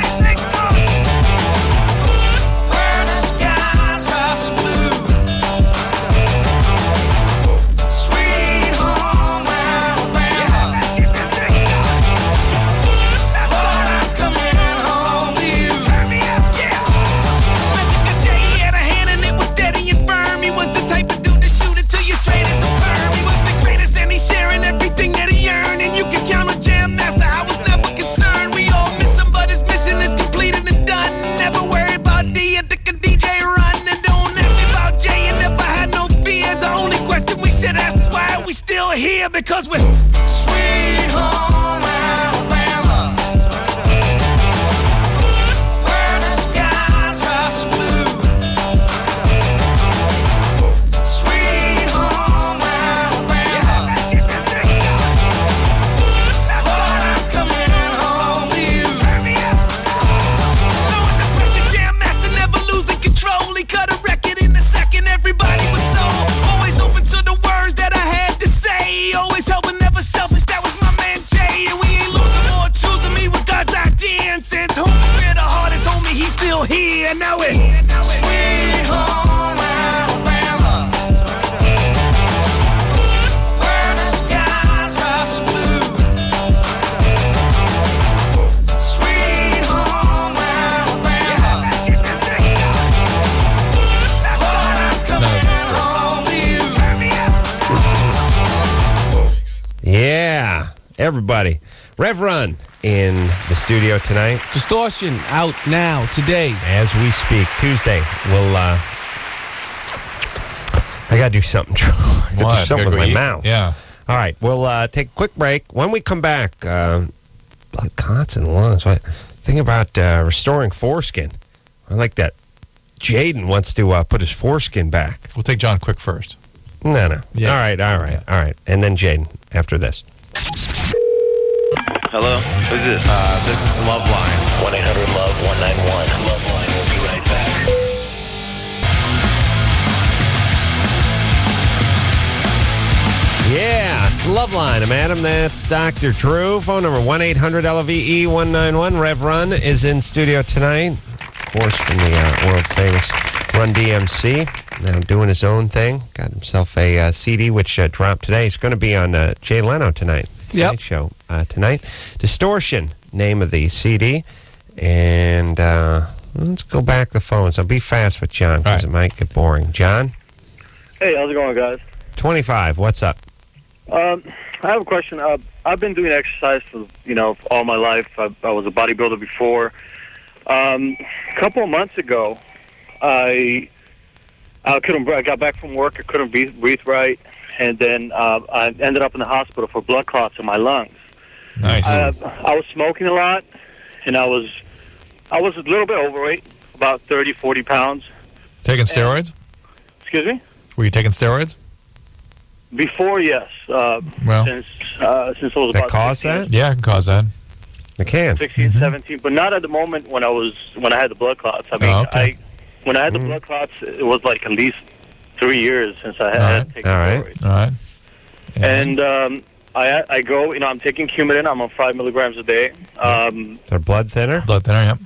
Where the skies are so blue. Sweet Home Alabama. That's what I'm coming home to you. Turn me up, yeah. Magic J had a hand and it was steady and firm. He was the type of dude to shoot it to you straight as a perm. He was the greatest and he's sharing everything that he earned. And you can count on Jam Master, I was never concerned. We all miss him, but his mission is completed and done. Never worry about D, I took a DJ run. And don't ask me about Jay, and never had no fear. The only question we should ask is why are we still here? Because we're Sweet Home Alabama. Where the skies are so blue. Sweet Home Alabama. That's what I'm coming home to you. Turn me up. Knowing the pressure, Jam Master never losing control. He cut a record in a second, everybody was sold. Always open to the words that I had to say. Always helping, never selfish, that was my man Jay. And we ain't losing or choosing, he was God's idea. And since home is where the hardest homie, he's still here. Now it's Sweet Home Alabama. Where the skies are so blue. Sweet Home Alabama. That's what I'm coming home to you. Turn me up. Yeah, everybody. Rev Run in the studio tonight. Distortion out now, today. As we speak, Tuesday. We'll, I got to do something, Drew. I got to do What? something Gotta with go my eat? mouth. Yeah. All right, we'll take a quick break. When we come back, blood clots and lungs. What? Think about restoring foreskin. I like that. Jaden wants to put his foreskin back. We'll take John Quick first. No. Yeah. All right. And then Jaden after this. Hello? Who's this? This is LoveLine. 1-800-LOVE-191. LoveLine will be right back. Yeah, it's LoveLine. I'm Adam. That's Dr. Drew. Phone number 1-800-LOVE-191. Rev Run is in studio tonight. Of course, from the world-famous Run DMC. Now doing his own thing. Got himself a CD, which dropped today. He's going to be on Jay Leno tonight. Yep. Show tonight. Distortion, name of the CD. And let's go back the phones. I'll be fast with John because it might get boring. John? Hey, how's it going, guys? 25. What's up? I have a question. I've been doing exercise for all my life. I was a bodybuilder before. A couple of months ago, I got back from work. I couldn't breathe right, and then I ended up in the hospital for blood clots in my lungs. Nice. I was smoking a lot, and I was a little bit overweight, about 30, 40 pounds. Taking steroids? Excuse me? Were you taking steroids? Before, yes. Well, since I was about 16. Yeah, it can cause that. It can. 16, 17, but not at the moment when I had the blood clots. I mean, when I had the blood clots, it was like at least 3 years since I had taken steroids. All right. And I go, I'm taking Coumadin. I'm on 5 milligrams a day. They're blood thinner? Blood thinner, yep.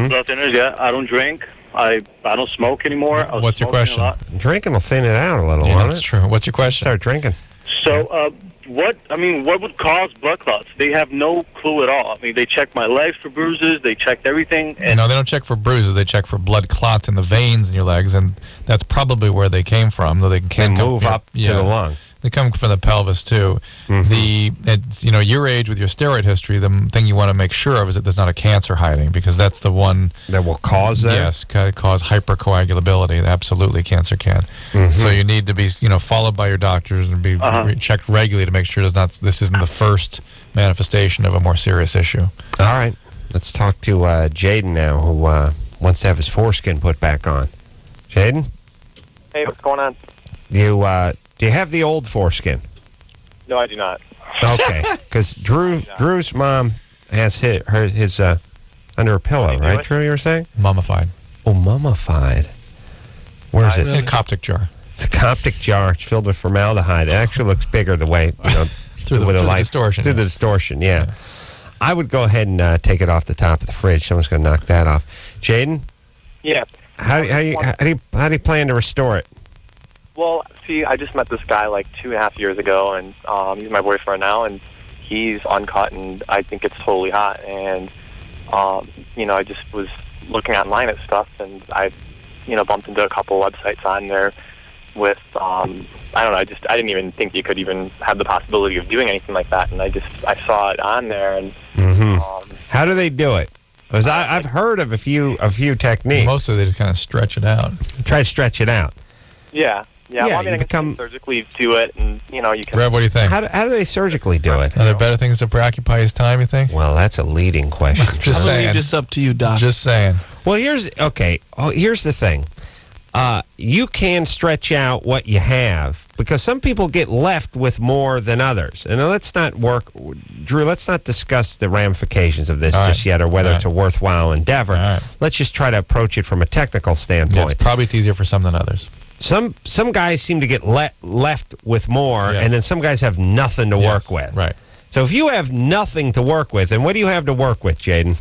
Blood thinners, yeah. I don't drink. I don't smoke anymore. What's your question? Drinking will thin it out a little, Yeah, won't that's it? true. What's your question? Start drinking. So, what would cause blood clots? They have no clue at all. I mean, they checked my legs for bruises. They checked everything. And No, they don't check for bruises. They check for blood clots in the veins in your legs, and that's probably where they came from. Though they can move up to the lung. They come from the pelvis too. Your age with your steroid history, the thing you want to make sure of is that there's not a cancer hiding, because that's the one that will cause that. Yes, cause hypercoagulability. Absolutely, cancer can. So you need to be, followed by your doctors and be checked regularly to make sure this isn't the first manifestation of a more serious issue. All right, let's talk to Jaden now, who wants to have his foreskin put back on. Jaden? Hey, what's going on? Do you have the old foreskin? No, I do not. Okay, because Drew's mom has his under a pillow, right, Drew, you were saying? Mummified. Oh, mummified. Where is it? In a Coptic jar. It's a Coptic jar. It's filled with formaldehyde. It actually looks bigger the way, through the light. distortion. Through the distortion, yeah. I would go ahead and take it off the top of the fridge. Someone's going to knock that off. Jaden? Yeah. How do you plan to restore it? Well, see, I just met this guy like 2.5 years ago, and he's my boyfriend now, and he's uncut, and I think it's totally hot. And, I just was looking online at stuff, and I, bumped into a couple websites on there with, I don't know, I didn't even think you could even have the possibility of doing anything like that, and I saw it on there, and... How do they do it? Because I've heard of a few techniques. Mostly they just kind of stretch it out. Try to stretch it out. Yeah. Well, I mean, I can surgically do it, and, you can... Rev, what do you think? How do they surgically do it? Are there better things to preoccupy his time, you think? Well, that's a leading question. I leave this up to you, Doc. Just saying. Well, here's the thing. You can stretch out what you have, because some people get left with more than others. And Drew, let's not discuss the ramifications of this just yet, or whether it's a worthwhile endeavor. Let's just try to approach it from a technical standpoint. Yeah, it's probably easier for some than others. Some guys seem to get left with more, and then some guys have nothing to work with. Right. So if you have nothing to work with, and what do you have to work with, Jaden?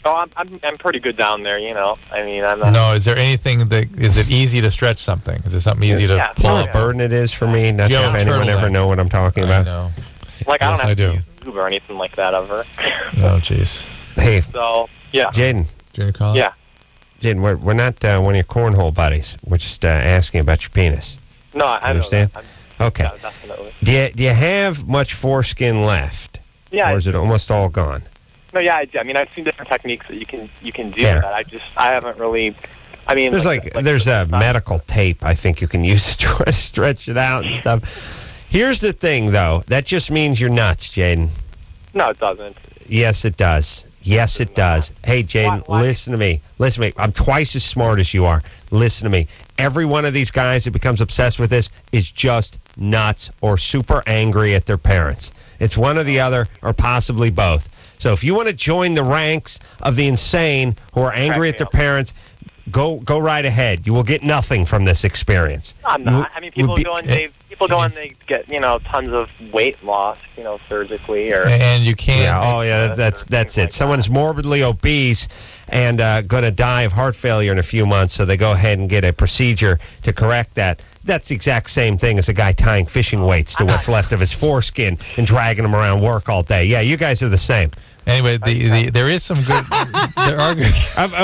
Oh, I'm pretty good down there, I mean, I'm not... No, is there anything is it easy to stretch something? Is there something easy to pull up? What a burden it is for me not to have anyone ever know what I'm talking about. No. Like, I don't have to use Uber or anything like that ever. Oh, jeez. Hey. So, yeah. Jaden. Junior college? Yeah. Jaden, we're not one of your cornhole buddies. We're just asking about your penis. No, I understand. Okay. Yeah, definitely. Do you have much foreskin left? Yeah. Or is it almost all gone? No, yeah, I mean, I've seen different techniques that you can do that. I haven't really. I mean, there's a medical tape I think you can use to try to stretch it out and stuff. Here's the thing, though. That just means you're nuts, Jaden. No, it doesn't. Yes, it does. Yes, it does. Hey, Jaden, listen to me. Listen to me. I'm twice as smart as you are. Listen to me. Every one of these guys that becomes obsessed with this is just nuts or super angry at their parents. It's one or the other, or possibly both. So if you want to join the ranks of the insane who are angry at their parents, go right ahead. You will get nothing from this experience. I'm not. I mean, people go and they get tons of weight loss, surgically or. And you can't. Yeah. That's it. Someone is morbidly obese and going to die of heart failure in a few months, so they go ahead and get a procedure to correct that. That's the exact same thing as a guy tying fishing weights to what's left of his foreskin and dragging them around work all day. Yeah, you guys are the same. Anyway, there is some good. There are good.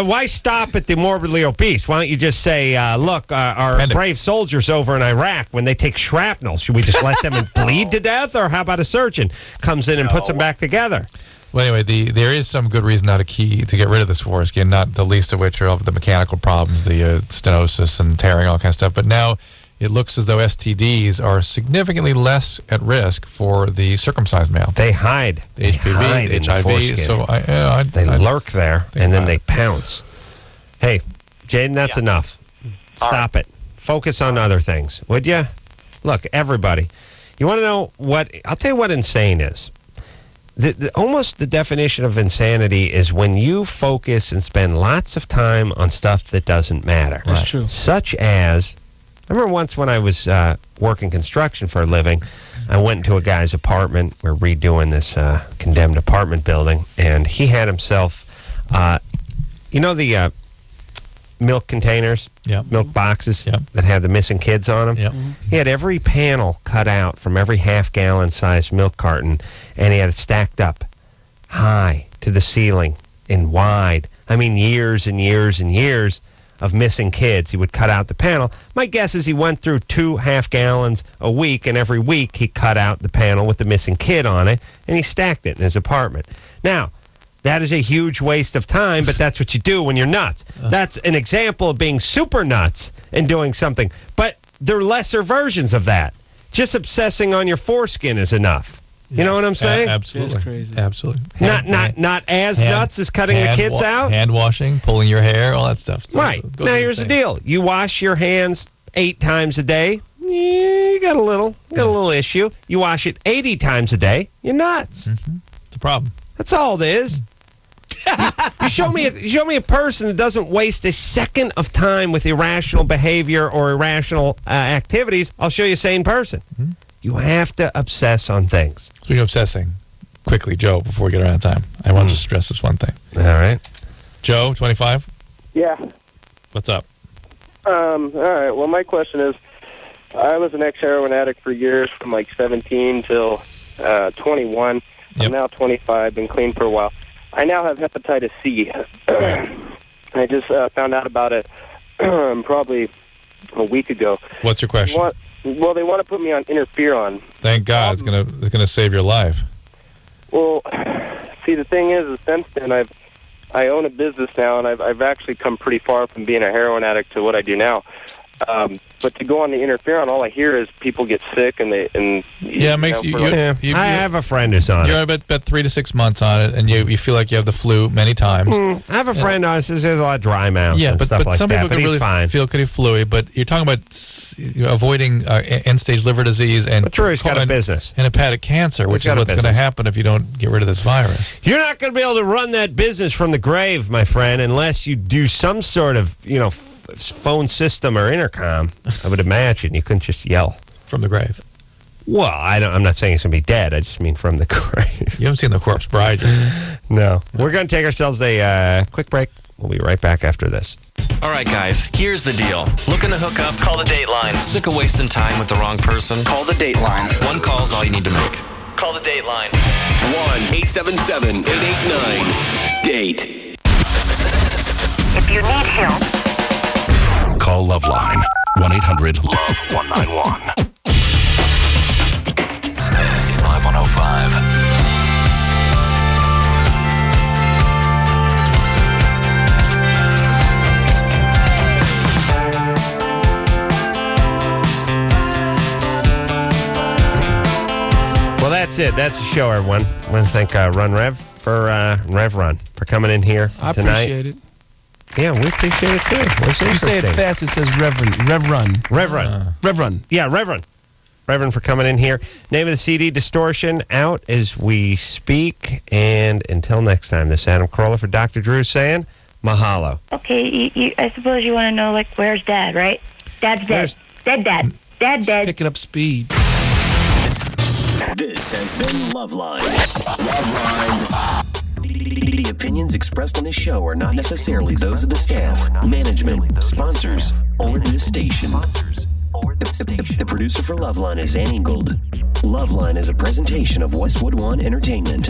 Why stop at the morbidly obese? Why don't you just say, look, our brave soldiers over in Iraq, when they take shrapnel, should we just let them bleed to death? Or how about a surgeon comes in and puts them back together? Well, anyway, there is some good reason to get rid of this foreskin, not the least of which are of the mechanical problems, the stenosis and tearing, all kind of stuff. But now it looks as though STDs are significantly less at risk for the circumcised male. They hide. The HPV, the HIV. So they lurk there, and then they pounce. Hey, Jaden, that's enough. Stop it. Focus on other things, would you? Look, everybody, you want to know what? I'll tell you what insane is. almost the definition of insanity is when you focus and spend lots of time on stuff that doesn't matter. That's true. Such as, I remember once when I was working construction for a living, I went into a guy's apartment. We're redoing this condemned apartment building, and he had himself, the milk containers, milk boxes that have the missing kids on them? He had every panel cut out from every half-gallon sized milk carton, and he had it stacked up high to the ceiling and wide. I mean, years and years and years of missing kids. He would cut out the panel. My guess is he went through 2 half-gallons a week, and every week he cut out the panel with the missing kid on it, and he stacked it in his apartment. Now, that is a huge waste of time, but that's what you do when you're nuts. That's an example of being super nuts and doing something. But there are lesser versions of that. Just obsessing on your foreskin is enough. You know what I'm saying? Absolutely. That's crazy. Absolutely. Not as nuts as cutting the kids out? Hand washing, pulling your hair, all that stuff. So right. Now, here's the deal. You wash your hands 8 times a day, you got a little issue. You wash it 80 times a day, you're nuts. It's a problem. That's all it is. You show me a person that doesn't waste a second of time with irrational behavior or irrational activities, I'll show you a sane person. You have to obsess on things. Speaking of obsessing, quickly, Joe, before we get around time, I want to stress this one thing. All right. Joe, 25? Yeah. What's up? All right. Well, my question is, I was an ex-heroin addict for years, from like 17 till 21. I'm now 25, been clean for a while. I now have hepatitis C. I just found out about it probably a week ago. What's your question? Well, they want to put me on interferon. Thank God, it's gonna save your life. Well, see, the thing is since then I own a business now, and I've actually come pretty far from being a heroin addict to what I do now. But to go on the interferon, all I hear is people get sick, and it makes you. I have a friend who's on it. You're about 3 to 6 months on it, and you feel like you have the flu many times. I have a friend on it says there's a lot of dry mouth and stuff like some that, people but can he's really fine. feel pretty fluey. But you're talking about avoiding end-stage liver disease and But Drew's got a business. and hepatic cancer, which is what's going to happen if you don't get rid of this virus. You're not going to be able to run that business from the grave, my friend, unless you do some sort of, phone system or intercom. I would imagine you couldn't just yell from the grave. Well, I'm not saying it's going to be dead. I just mean from the grave. You haven't seen The Corpse Bride yet. No. We're going to take ourselves a quick break. We'll be right back after this. All right, guys, here's the deal. Looking to hook up? Call the Dateline. Sick of wasting time with the wrong person? Call the Dateline. 1 call's all you need to make. Call the Dateline. 1-877-889-DATE. If you need help, Call LoveLine. 1-800-LOVE-191. This is Live 105. Well, that's it. That's the show, everyone. I want to thank Run Rev for Rev Run for coming in here I tonight. appreciate it. Yeah, we appreciate it too. If you say it fast, it says Rev Run. Rev Run. Rev Run. Yeah, Rev Run. Reverend for coming in here. Name of the CD, Distortion, out as we speak. And until next time, this is Adam Carolla for Dr. Drew saying mahalo. Okay, I suppose you want to know, where's Dad, right? Dad's dead. Dad. Picking up speed. This has been LoveLine. LoveLine. The opinions expressed on this show are not necessarily those of the staff, management, sponsors, or the station. The producer for LoveLine is Ann Ingold. LoveLine is a presentation of Westwood One Entertainment.